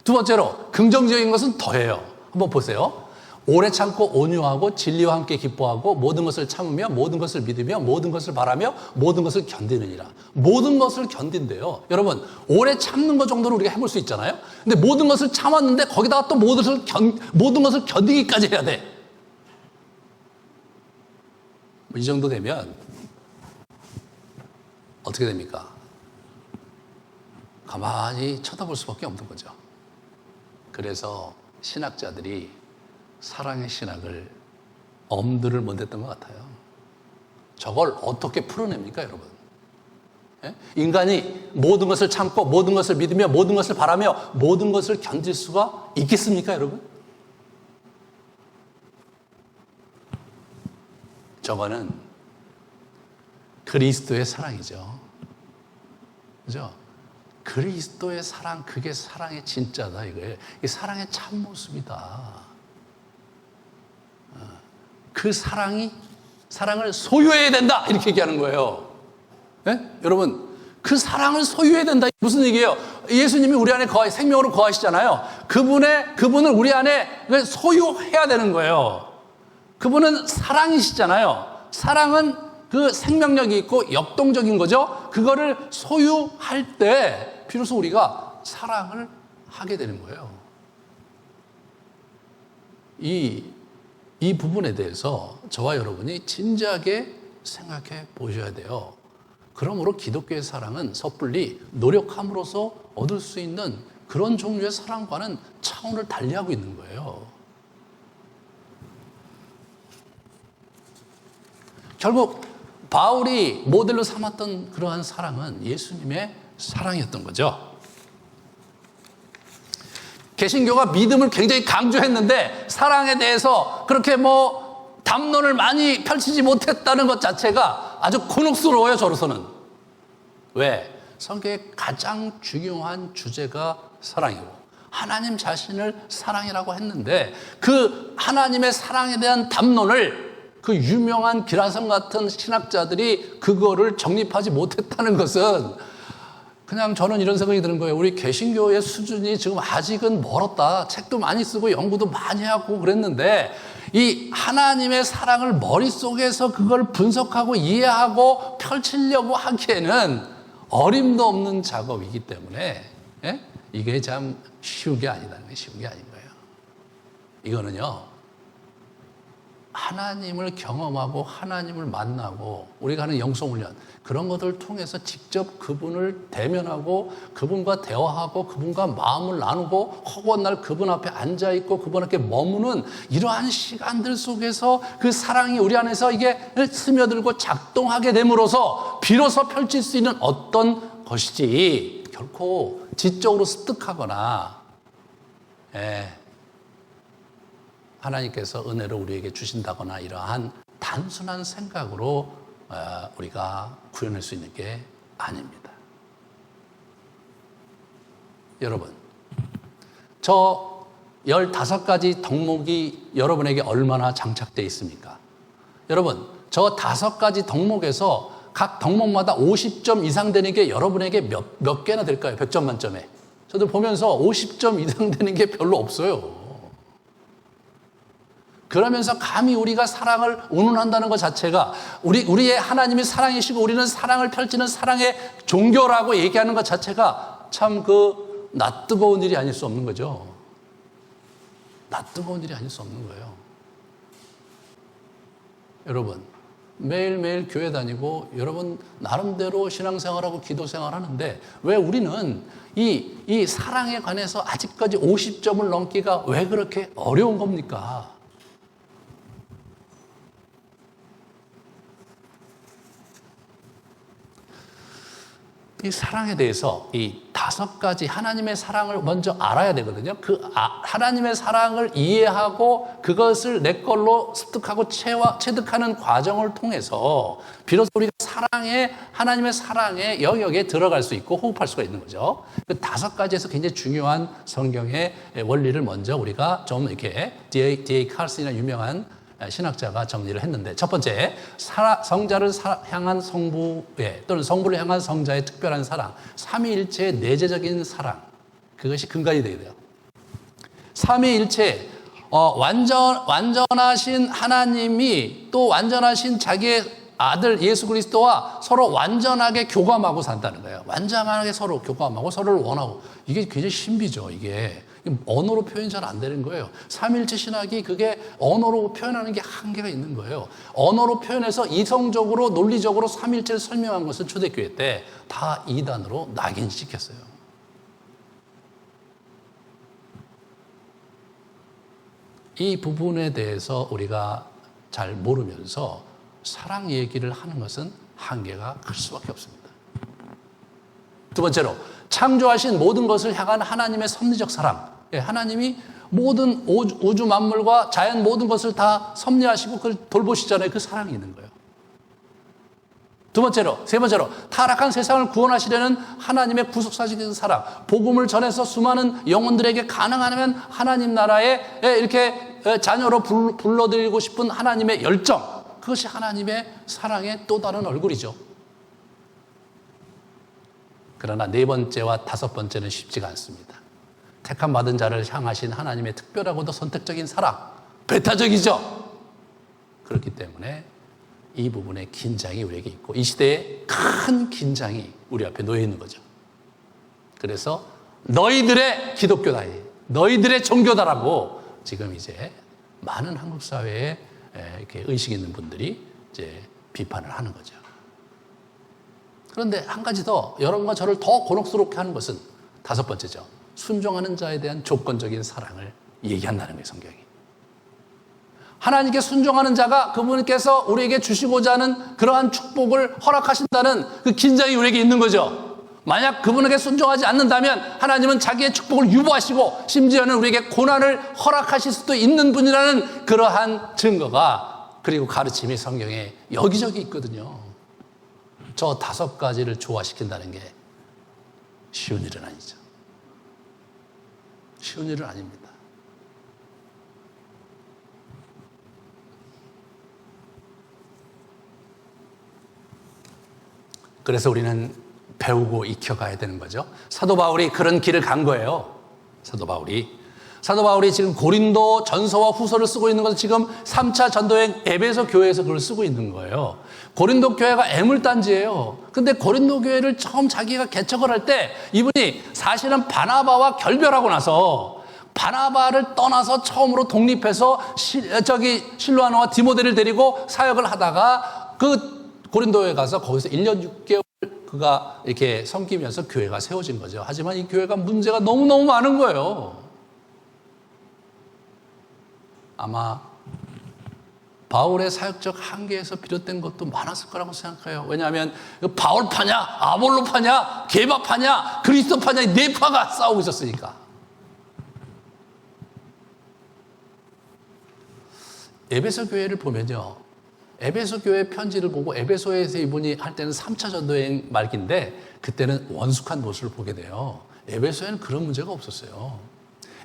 두 번째로 긍정적인 것은 더해요. 한번 보세요. 오래 참고 온유하고 진리와 함께 기뻐하고 모든 것을 참으며 모든 것을 믿으며 모든 것을 바라며 모든 것을 견디느니라. 모든 것을 견딘대요. 여러분 오래 참는 것 정도는 우리가 해볼 수 있잖아요. 근데 모든 것을 참았는데 거기다가 또 모든 것을 견디기까지 해야 돼. 이 정도 되면 어떻게 됩니까? 가만히 쳐다볼 수밖에 없는 거죠. 그래서 신학자들이 사랑의 신학을 엄두를 못 냈던 것 같아요. 저걸 어떻게 풀어냅니까, 여러분? 인간이 모든 것을 참고 모든 것을 믿으며 모든 것을 바라며 모든 것을 견딜 수가 있겠습니까, 여러분? 저거는 그리스도의 사랑이죠. 그죠? 그리스도의 사랑, 그게 사랑의 진짜다, 이거예요. 이게 사랑의 참모습이다. 그 사랑을 소유해야 된다. 이렇게 얘기하는 거예요. 여러분, 그 사랑을 소유해야 된다. 무슨 얘기예요? 예수님이 우리 안에 생명으로 거하시잖아요. 그분을 우리 안에 소유해야 되는 거예요. 그분은 사랑이시잖아요. 사랑은 그 생명력이 있고 역동적인 거죠. 그거를 소유할 때 비로소 우리가 사랑을 하게 되는 거예요. 이 부분에 대해서 저와 여러분이 진지하게 생각해 보셔야 돼요. 그러므로 기독교의 사랑은 섣불리 노력함으로써 얻을 수 있는 그런 종류의 사랑과는 차원을 달리하고 있는 거예요. 결국 바울이 모델로 삼았던 그러한 사랑은 예수님의 사랑이었던 거죠. 개신교가 믿음을 굉장히 강조했는데 사랑에 대해서 그렇게 담론을 많이 펼치지 못했다는 것 자체가 아주 곤혹스러워요, 저로서는. 왜? 성경의 가장 중요한 주제가 사랑이고 하나님 자신을 사랑이라고 했는데 그 하나님의 사랑에 대한 담론을 그 유명한 기라성 같은 신학자들이 그거를 정립하지 못했다는 것은 그냥 저는 이런 생각이 드는 거예요. 우리 개신교의 수준이 지금 아직은 멀었다. 책도 많이 쓰고 연구도 많이 하고 그랬는데 이 하나님의 사랑을 머릿속에서 그걸 분석하고 이해하고 펼치려고 하기에는 어림도 없는 작업이기 때문에 이게 참 쉬운 게 아니다는 게 쉬운 게 아닌 거예요. 이거는요, 하나님을 경험하고 하나님을 만나고 우리가 하는 영성훈련, 그런 것들을 통해서 직접 그분을 대면하고 그분과 대화하고 그분과 마음을 나누고 허구한 날 그분 앞에 앉아있고 그분 앞에 머무는 이러한 시간들 속에서 그 사랑이 우리 안에서 이게 스며들고 작동하게 됨으로써 비로소 펼칠 수 있는 어떤 것이지, 결코 지적으로 습득하거나 하나님께서 은혜를 우리에게 주신다거나 이러한 단순한 생각으로 우리가 구현할 수 있는 게 아닙니다. 여러분, 저 15가지 덕목이 여러분에게 얼마나 장착되어 있습니까? 여러분, 저 5가지 덕목에서 각 덕목마다 50점 이상 되는 게 여러분에게 몇 개나 될까요? 100점 만점에. 저도 보면서 50점 이상 되는 게 별로 없어요. 그러면서 감히 우리가 사랑을 운운한다는 것 자체가 우리의 하나님이 사랑이시고 우리는 사랑을 펼치는 사랑의 종교라고 얘기하는 것 자체가 참 낯뜨거운 일이 아닐 수 없는 거죠. 낯뜨거운 일이 아닐 수 없는 거예요. 여러분, 매일매일 교회 다니고 여러분 나름대로 신앙생활하고 기도생활 하는데 왜 우리는 이 사랑에 관해서 아직까지 50점을 넘기가 왜 그렇게 어려운 겁니까? 이 사랑에 대해서 이 5가지 하나님의 사랑을 먼저 알아야 되거든요. 하나님의 사랑을 이해하고 그것을 내 걸로 습득하고 체득하는 과정을 통해서 비로소 우리가 하나님의 사랑의 영역에 들어갈 수 있고 호흡할 수가 있는 거죠. 그 5가지에서 굉장히 중요한 성경의 원리를 먼저 우리가 좀 이렇게 D.A. 칼슨이나 유명한 신학자가 정리를 했는데, 첫 번째, 성자를 향한 성부의 또는 성부를 향한 성자의 특별한 사랑, 삼위일체의 내재적인 사랑, 그것이 근간이 되어야 돼요. 삼위일체, 완전하신 하나님이 또 완전하신 자기의 아들 예수 그리스도와 서로 완전하게 교감하고 산다는 거예요. 완전하게 서로 교감하고 서로를 원하고. 이게 굉장히 신비죠, 이게. 언어로 표현이 잘 안 되는 거예요. 삼일체 신학이 그게 언어로 표현하는 게 한계가 있는 거예요. 언어로 표현해서 이성적으로 논리적으로 삼일체를 설명한 것은 초대교회 때 다 이단으로 낙인시켰어요. 이 부분에 대해서 우리가 잘 모르면서 사랑 얘기를 하는 것은 한계가 클 수밖에 없습니다. 두 번째로, 창조하신 모든 것을 향한 하나님의 섭리적 사랑. 하나님이 모든 우주 만물과 자연 모든 것을 다 섭리하시고 그걸 돌보시잖아요. 그 사랑이 있는 거예요. 세 번째로, 타락한 세상을 구원하시려는 하나님의 구속사적인 사랑. 복음을 전해서 수많은 영혼들에게 가능하면 하나님 나라에 이렇게 자녀로 불러들이고 싶은 하나님의 열정. 그것이 하나님의 사랑의 또 다른 얼굴이죠. 그러나 4번째와 5번째는 쉽지가 않습니다. 택함 받은 자를 향하신 하나님의 특별하고도 선택적인 사랑, 배타적이죠. 그렇기 때문에 이 부분에 긴장이 우리에게 있고 이 시대에 큰 긴장이 우리 앞에 놓여 있는 거죠. 그래서 너희들의 기독교다, 너희들의 종교다라고 지금 이제 많은 한국 사회에 이렇게 의식 있는 분들이 이제 비판을 하는 거죠. 그런데 한 가지 더, 여러분과 저를 더 곤혹스럽게 하는 것은 5번째죠. 순종하는 자에 대한 조건적인 사랑을 얘기한다는 거예요, 성경이. 하나님께 순종하는 자가 그분께서 우리에게 주시고자 하는 그러한 축복을 허락하신다는 그 긴장이 우리에게 있는 거죠. 만약 그분에게 순종하지 않는다면 하나님은 자기의 축복을 유보하시고 심지어는 우리에게 고난을 허락하실 수도 있는 분이라는 그러한 증거가, 그리고 가르침이 성경에 여기저기 있거든요. 저 5가지를 조화시킨다는 게 쉬운 일은 아니죠. 쉬운 일은 아닙니다. 그래서 우리는 배우고 익혀가야 되는 거죠. 사도 바울이 그런 길을 간 거예요. 사도 바울이 사도 바울이 지금 고린도 전서와 후서를 쓰고 있는 것은 지금 3차 전도여행 에베소 교회에서 그걸 쓰고 있는 거예요. 고린도 교회가 애물단지예요. 근데 고린도 교회를 처음 자기가 개척을 할 때 이분이 사실은 바나바와 결별하고 나서 바나바를 떠나서 처음으로 독립해서 실로아노와 디모데를 데리고 사역을 하다가 그 고린도에 가서 거기서 1년 6개월 그가 이렇게 섬기면서 교회가 세워진 거죠. 하지만 이 교회가 문제가 너무너무 많은 거예요. 아마 바울의 사역적 한계에서 비롯된 것도 많았을 거라고 생각해요. 왜냐하면 바울파냐 아볼로파냐 게바파냐 그리스도파냐 이 네 파가 싸우고 있었으니까. 에베소 교회를 보면요, 에베소 교회 편지를 보고 에베소에서 이분이 할 때는 3차 전도여행 말기인데 그때는 원숙한 모습을 보게 돼요. 에베소에는 그런 문제가 없었어요.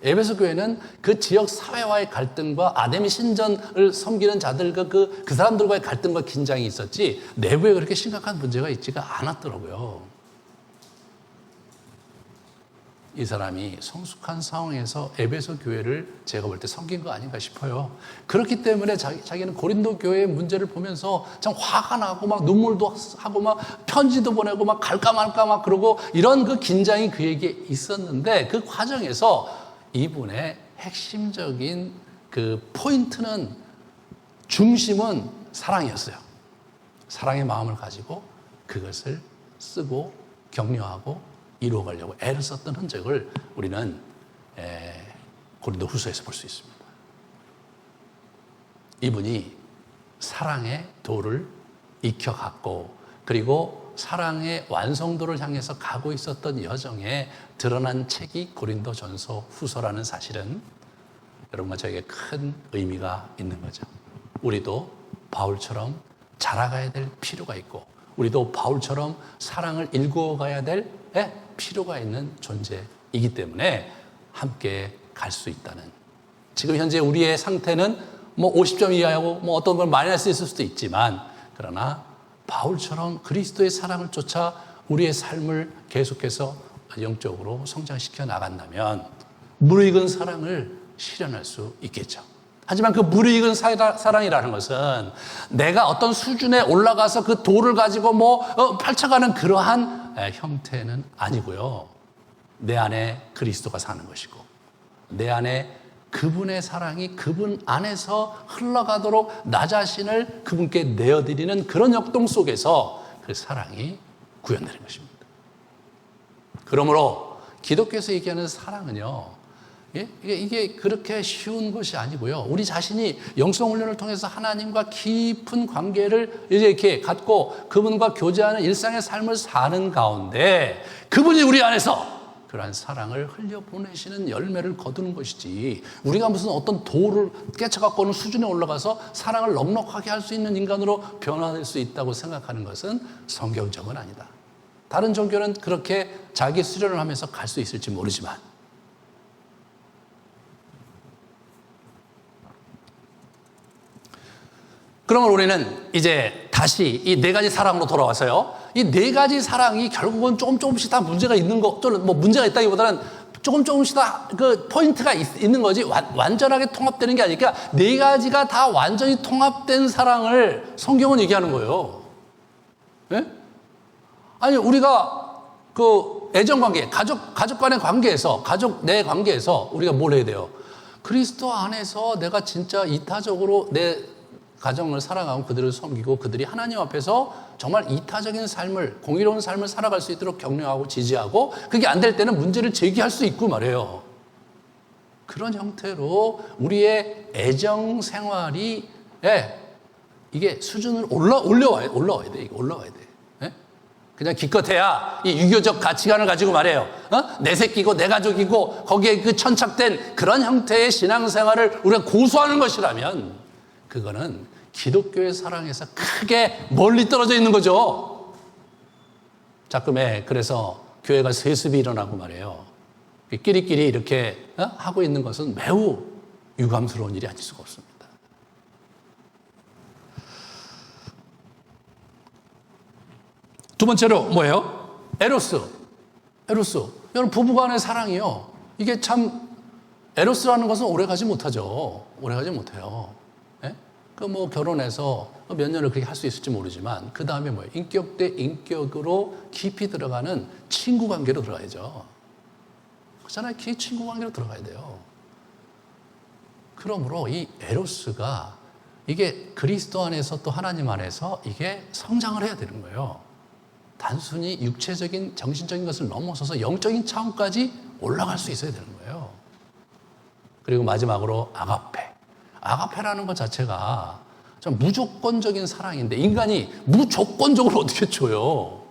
에베소 교회는 그 지역 사회와의 갈등과 아데미 신전을 섬기는 자들과 그 사람들과의 갈등과 긴장이 있었지 내부에 그렇게 심각한 문제가 있지가 않았더라고요. 이 사람이 성숙한 상황에서 에베소 교회를 제가 볼 때 섬긴 거 아닌가 싶어요. 그렇기 때문에 자기는 고린도 교회의 문제를 보면서 참 화가 나고 막 눈물도 하고 막 편지도 보내고 막 갈까 말까 막 그러고 이런 그 긴장이 그에게 있었는데 그 과정에서 이분의 핵심적인 그 포인트는 중심은 사랑이었어요. 사랑의 마음을 가지고 그것을 쓰고 격려하고 이루어가려고 애를 썼던 흔적을 우리는 고린도 후서에서 볼 수 있습니다. 이분이 사랑의 도를 익혀갔고 그리고 사랑의 완성도를 향해서 가고 있었던 여정에 드러난 책이 고린도 전서 후서라는 사실은 여러분과 저에게 큰 의미가 있는 거죠. 우리도 바울처럼 자라가야 될 필요가 있고 우리도 바울처럼 사랑을 일구어가야 될 필요가 있는 존재이기 때문에 함께 갈 수 있다는, 지금 현재 우리의 상태는 뭐 50점 이하고 뭐 어떤 걸 마이너스 있을 수도 있지만 그러나 바울처럼 그리스도의 사랑을 쫓아 우리의 삶을 계속해서 영적으로 성장시켜 나간다면 무르익은 사랑을 실현할 수 있겠죠. 하지만 그 무르익은 사랑이라는 것은 내가 어떤 수준에 올라가서 그 도를 가지고 펼쳐가는 그러한 형태는 아니고요. 내 안에 그리스도가 사는 것이고 내 안에 그분의 사랑이 그분 안에서 흘러가도록 나 자신을 그분께 내어드리는 그런 역동 속에서 그 사랑이 구현되는 것입니다. 그러므로 기독교에서 얘기하는 사랑은요, 이게 그렇게 쉬운 것이 아니고요. 우리 자신이 영성 훈련을 통해서 하나님과 깊은 관계를 이렇게 갖고 그분과 교제하는 일상의 삶을 사는 가운데 그분이 우리 안에서 그러한 사랑을 흘려보내시는 열매를 거두는 것이지 우리가 무슨 어떤 도를 깨쳐갖고는 수준에 올라가서 사랑을 넉넉하게 할 수 있는 인간으로 변화될 수 있다고 생각하는 것은 성경적은 아니다. 다른 종교는 그렇게 자기 수련을 하면서 갈 수 있을지 모르지만 그러면 우리는 이제 다시 이 네 가지 사랑으로 돌아와서요. 이 네 가지 사랑이 결국은 조금씩 다 문제가 있는 거, 또는 뭐 문제가 있다기보다는 조금씩 다 그 포인트가 있는 거지 완전하게 통합되는 게 아니니까 네 가지가 다 완전히 통합된 사랑을 성경은 얘기하는 거예요. 예? 아니 우리가 그 애정관계, 가족 간의 관계에서 가족 내 관계에서 우리가 뭘 해야 돼요? 그리스도 안에서 내가 진짜 이타적으로 내 가정을 사랑하고 그들을 섬기고 그들이 하나님 앞에서 정말 이타적인 삶을, 공의로운 삶을 살아갈 수 있도록 격려하고 지지하고 그게 안 될 때는 문제를 제기할 수 있고 말이에요. 그런 형태로 우리의 애정 생활이 이게 수준을 올라와야 돼. 이게 올라와야 돼. 그냥 기껏해야 이 유교적 가치관을 가지고 말해요. 내 새끼고 내 가족이고 거기에 그 천착된 그런 형태의 신앙생활을 우리가 고수하는 것이라면 그거는 기독교의 사랑에서 크게 멀리 떨어져 있는 거죠. 자꾸매 그래서 교회가 세습이 일어나고 말이에요. 끼리끼리 이렇게 하고 있는 것은 매우 유감스러운 일이 아닐 수가 없습니다. 두 번째로 뭐예요? 에로스. 여러분 부부간의 사랑이요. 이게 참 에로스라는 것은 오래가지 못하죠. 오래가지 못해요. 예? 그 뭐 결혼해서 몇 년을 그렇게 할 수 있을지 모르지만 그 다음에 뭐예요? 인격 대 인격으로 깊이 들어가는 친구 관계로 들어가야죠. 그렇잖아요. 친구 관계로 들어가야 돼요. 그러므로 이 에로스가 이게 그리스도 안에서 또 하나님 안에서 이게 성장을 해야 되는 거예요. 단순히 육체적인 정신적인 것을 넘어서서 영적인 차원까지 올라갈 수 있어야 되는 거예요. 그리고 마지막으로 아가페. 아가페라는 것 자체가 좀 무조건적인 사랑인데 인간이 무조건적으로 어떻게 줘요?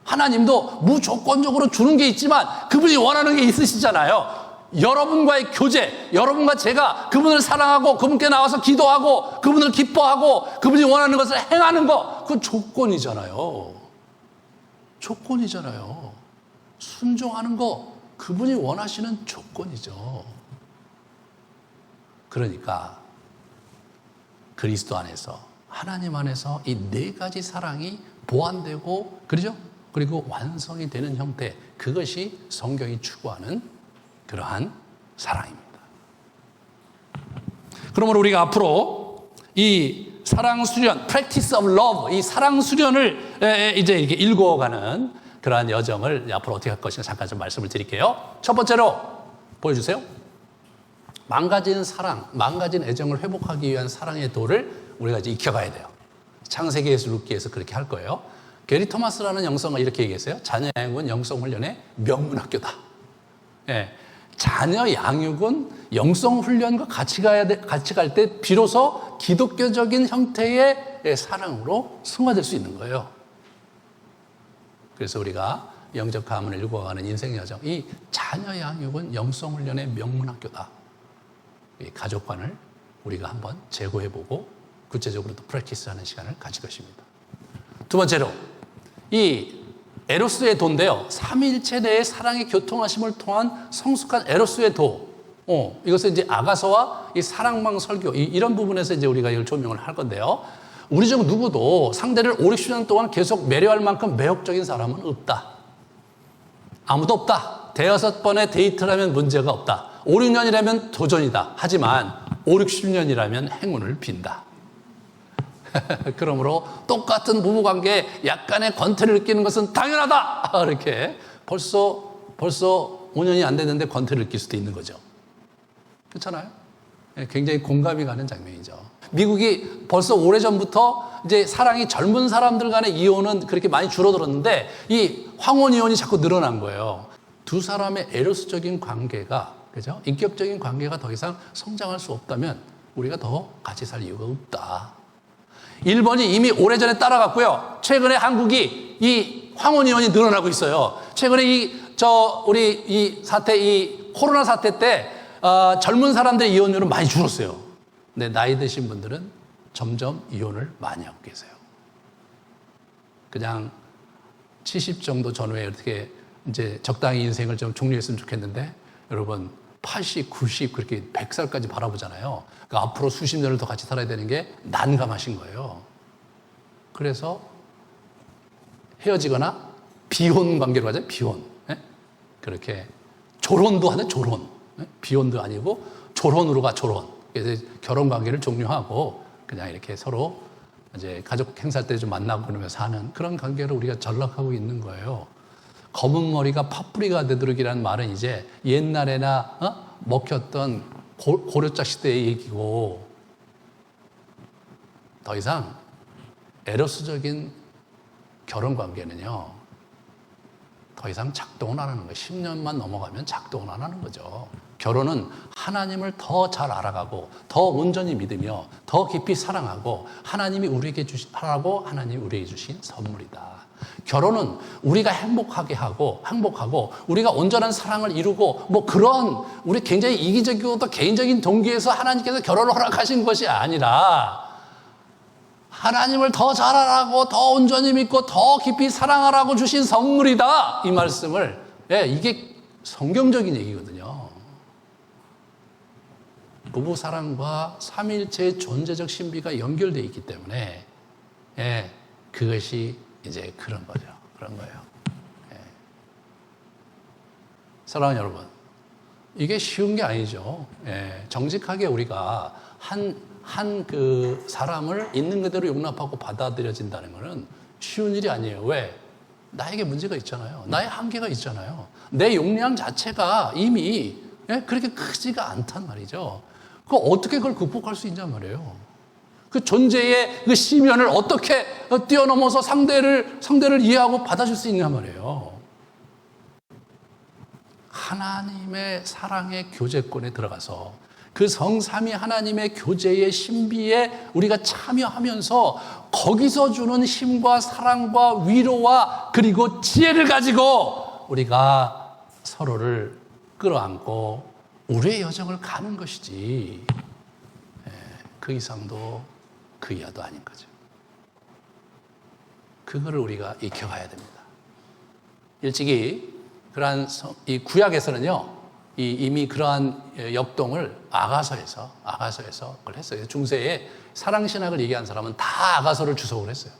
하나님도 무조건적으로 주는 게 있지만 그분이 원하는 게 있으시잖아요. 여러분과의 교제, 여러분과 제가 그분을 사랑하고 그분께 나와서 기도하고 그분을 기뻐하고 그분이 원하는 것을 행하는 거, 그건 조건이잖아요. 조건이잖아요. 순종하는 거, 그분이 원하시는 조건이죠. 그러니까 그리스도 안에서, 하나님 안에서 이 네 가지 사랑이 보완되고, 그렇죠? 그리고 완성이 되는 형태, 그것이 성경이 추구하는 그러한 사랑입니다. 그러므로 우리가 앞으로 이 사랑 수련, practice of love, 이 사랑 수련을 이제 이렇게 읽어가는 그러한 여정을 앞으로 어떻게 할 것인가 잠깐 좀 말씀을 드릴게요. 첫 번째로 보여주세요. 망가진 사랑, 망가진 애정을 회복하기 위한 사랑의 도를 우리가 이제 익혀가야 돼요. 창세기에서 룻기에서 그렇게 할 거예요. 게리 토마스라는 영성은 이렇게 얘기했어요. 자녀 양육은 영성 훈련의 명문학교다. 예. 자녀 양육은 영성 훈련과 같이 갈 때 비로소 기독교적인 형태의 사랑으로 승화될 수 있는 거예요. 그래서 우리가 영적 가문을 읽어가는 인생 여정, 이 자녀 양육은 영성 훈련의 명문학교다. 이 가족관을 우리가 한번 재고해보고 구체적으로 또 프랙티스하는 시간을 가질 것입니다. 두 번째로 이 에로스의 도인데요. 삼위일체 내의 사랑의 교통하심을 통한 성숙한 에로스의 도. 이것은 이제 아가서와 이 사랑방 설교 이런 부분에서 이제 우리가 이걸 조명을 할 건데요. 우리 중 누구도 상대를 5, 60년 동안 계속 매료할 만큼 매혹적인 사람은 없다. 아무도 없다. 대여섯 번의 데이트를 하면 문제가 없다. 5, 6년이라면 도전이다. 하지만 5, 60년이라면 행운을 빈다. 그러므로 똑같은 부부관계에 약간의 권태를 느끼는 것은 당연하다. 이렇게 벌써 5년이 안 됐는데 권태를 느낄 수도 있는 거죠. 그렇잖아요? 굉장히 공감이 가는 장면이죠. 미국이 벌써 오래전부터 이제 사랑이 젊은 사람들 간의 이혼은 그렇게 많이 줄어들었는데 이 황혼 이혼이 자꾸 늘어난 거예요. 두 사람의 에로스적인 관계가, 그죠? 인격적인 관계가 더 이상 성장할 수 없다면 우리가 더 같이 살 이유가 없다. 일본이 이미 오래전에 따라갔고요. 최근에 한국이 이 황혼 이혼이 늘어나고 있어요. 최근에 우리 이 사태, 이 코로나 사태 때 젊은 사람들의 이혼율은 많이 줄었어요. 근데 나이 드신 분들은 점점 이혼을 많이 하고 계세요. 그냥 70 정도 전후에 어떻게 이제 적당히 인생을 좀 종료했으면 좋겠는데 여러분 80, 90 그렇게 100살까지 바라보잖아요. 그러니까 앞으로 수십 년을 더 같이 살아야 되는 게 난감하신 거예요. 그래서 헤어지거나 비혼 관계로 하죠. 비혼. 그렇게 조론도 하는 조론. 비혼도 아니고 조론으로 가 조론. 그래서 결혼 관계를 종료하고 그냥 이렇게 서로 이제 가족 행사 때 좀 만나고 그러면서 하는 그런 관계를 우리가 전락하고 있는 거예요. 검은 머리가 팥뿌리가 되도록이라는 말은 이제 옛날에나 먹혔던 고려짝 시대의 얘기고 더 이상 에로스적인 결혼 관계는요 더 이상 작동을 안 하는 거예요. 10년만 넘어가면 작동을 안 하는 거죠. 결혼은 하나님을 더 잘 알아가고 더 온전히 믿으며 더 깊이 사랑하고 하나님이 우리에게 주신 선물이다. 결혼은 우리가 행복하고 우리가 온전한 사랑을 이루고 뭐 그런 우리 굉장히 이기적이고 또 개인적인 동기에서 하나님께서 결혼을 허락하신 것이 아니라 하나님을 더 잘 알아가고 더 온전히 믿고 더 깊이 사랑하라고 주신 선물이다. 이 말씀을 이게 성경적인 얘기거든요. 부부 사랑과 삼위일체의 존재적 신비가 연결되어 있기 때문에 그것이 이제 그런 거죠. 그런 거예요. 사랑하는 여러분, 이게 쉬운 게 아니죠. 예, 정직하게 우리가 한 그 사람을 있는 그대로 용납하고 받아들여진다는 것은 쉬운 일이 아니에요. 왜? 나에게 문제가 있잖아요. 나의 한계가 있잖아요. 내 용량 자체가 이미 그렇게 크지가 않단 말이죠. 어떻게 그걸 극복할 수 있냐 말이에요. 그 존재의 그 시면을 어떻게 뛰어넘어서 상대를 이해하고 받아줄 수 있냐 말이에요. 하나님의 사랑의 교제권에 들어가서 그 성삼위 하나님의 교제의 신비에 우리가 참여하면서 거기서 주는 힘과 사랑과 위로와 그리고 지혜를 가지고 우리가 서로를 끌어안고 우리의 여정을 가는 것이지 그 이상도 그 이하도 아닌 거죠. 그거를 우리가 익혀가야 됩니다. 일찍이 그러한 이 구약에서는요, 이미 그러한 역동을 아가서에서 그걸 했어요. 중세에 사랑신학을 얘기한 사람은 다 아가서를 주석을 했어요.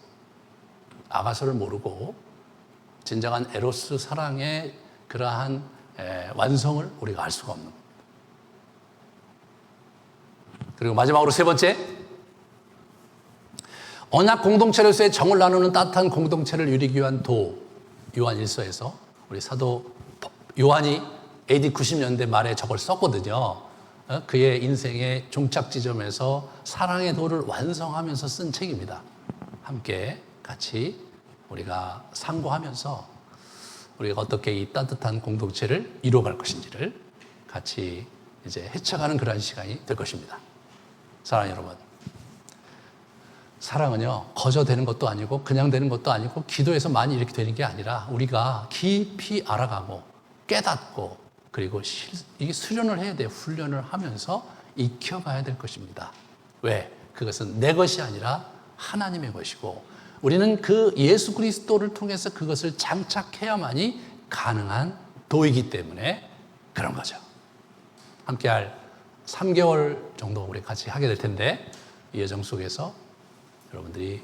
아가서를 모르고 진정한 에로스 사랑의 그러한 완성을 우리가 알 수가 없는 겁니다. 그리고 마지막으로 세 번째, 언약 공동체로서의 정을 나누는 따뜻한 공동체를 이루기 위한 요한 1서에서 우리 사도 요한이 AD 90년대 말에 저걸 썼거든요. 그의 인생의 종착 지점에서 사랑의 도를 완성하면서 쓴 책입니다. 함께 같이 우리가 상고하면서 우리가 어떻게 이 따뜻한 공동체를 이루어갈 것인지를 같이 이제 헤쳐가는 그런 시간이 될 것입니다. 사랑하는 여러분, 사랑은요 거저 되는 것도 아니고 그냥 되는 것도 아니고 기도해서 많이 이렇게 되는 게 아니라 우리가 깊이 알아가고 깨닫고 그리고 이게 수련을 해야 돼요. 훈련을 하면서 익혀가야 될 것입니다. 왜? 그것은 내 것이 아니라 하나님의 것이고 우리는 그 예수 그리스도를 통해서 그것을 장착해야만이 가능한 도이기 때문에 그런 거죠. 함께할 3개월 정도 우리 같이 하게 될 텐데 이 여정 속에서 여러분들이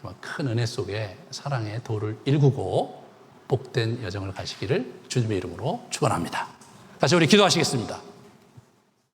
정말 큰 은혜 속에 사랑의 도를 일구고 복된 여정을 가시기를 주님의 이름으로 축원합니다. 같이 우리 기도하시겠습니다.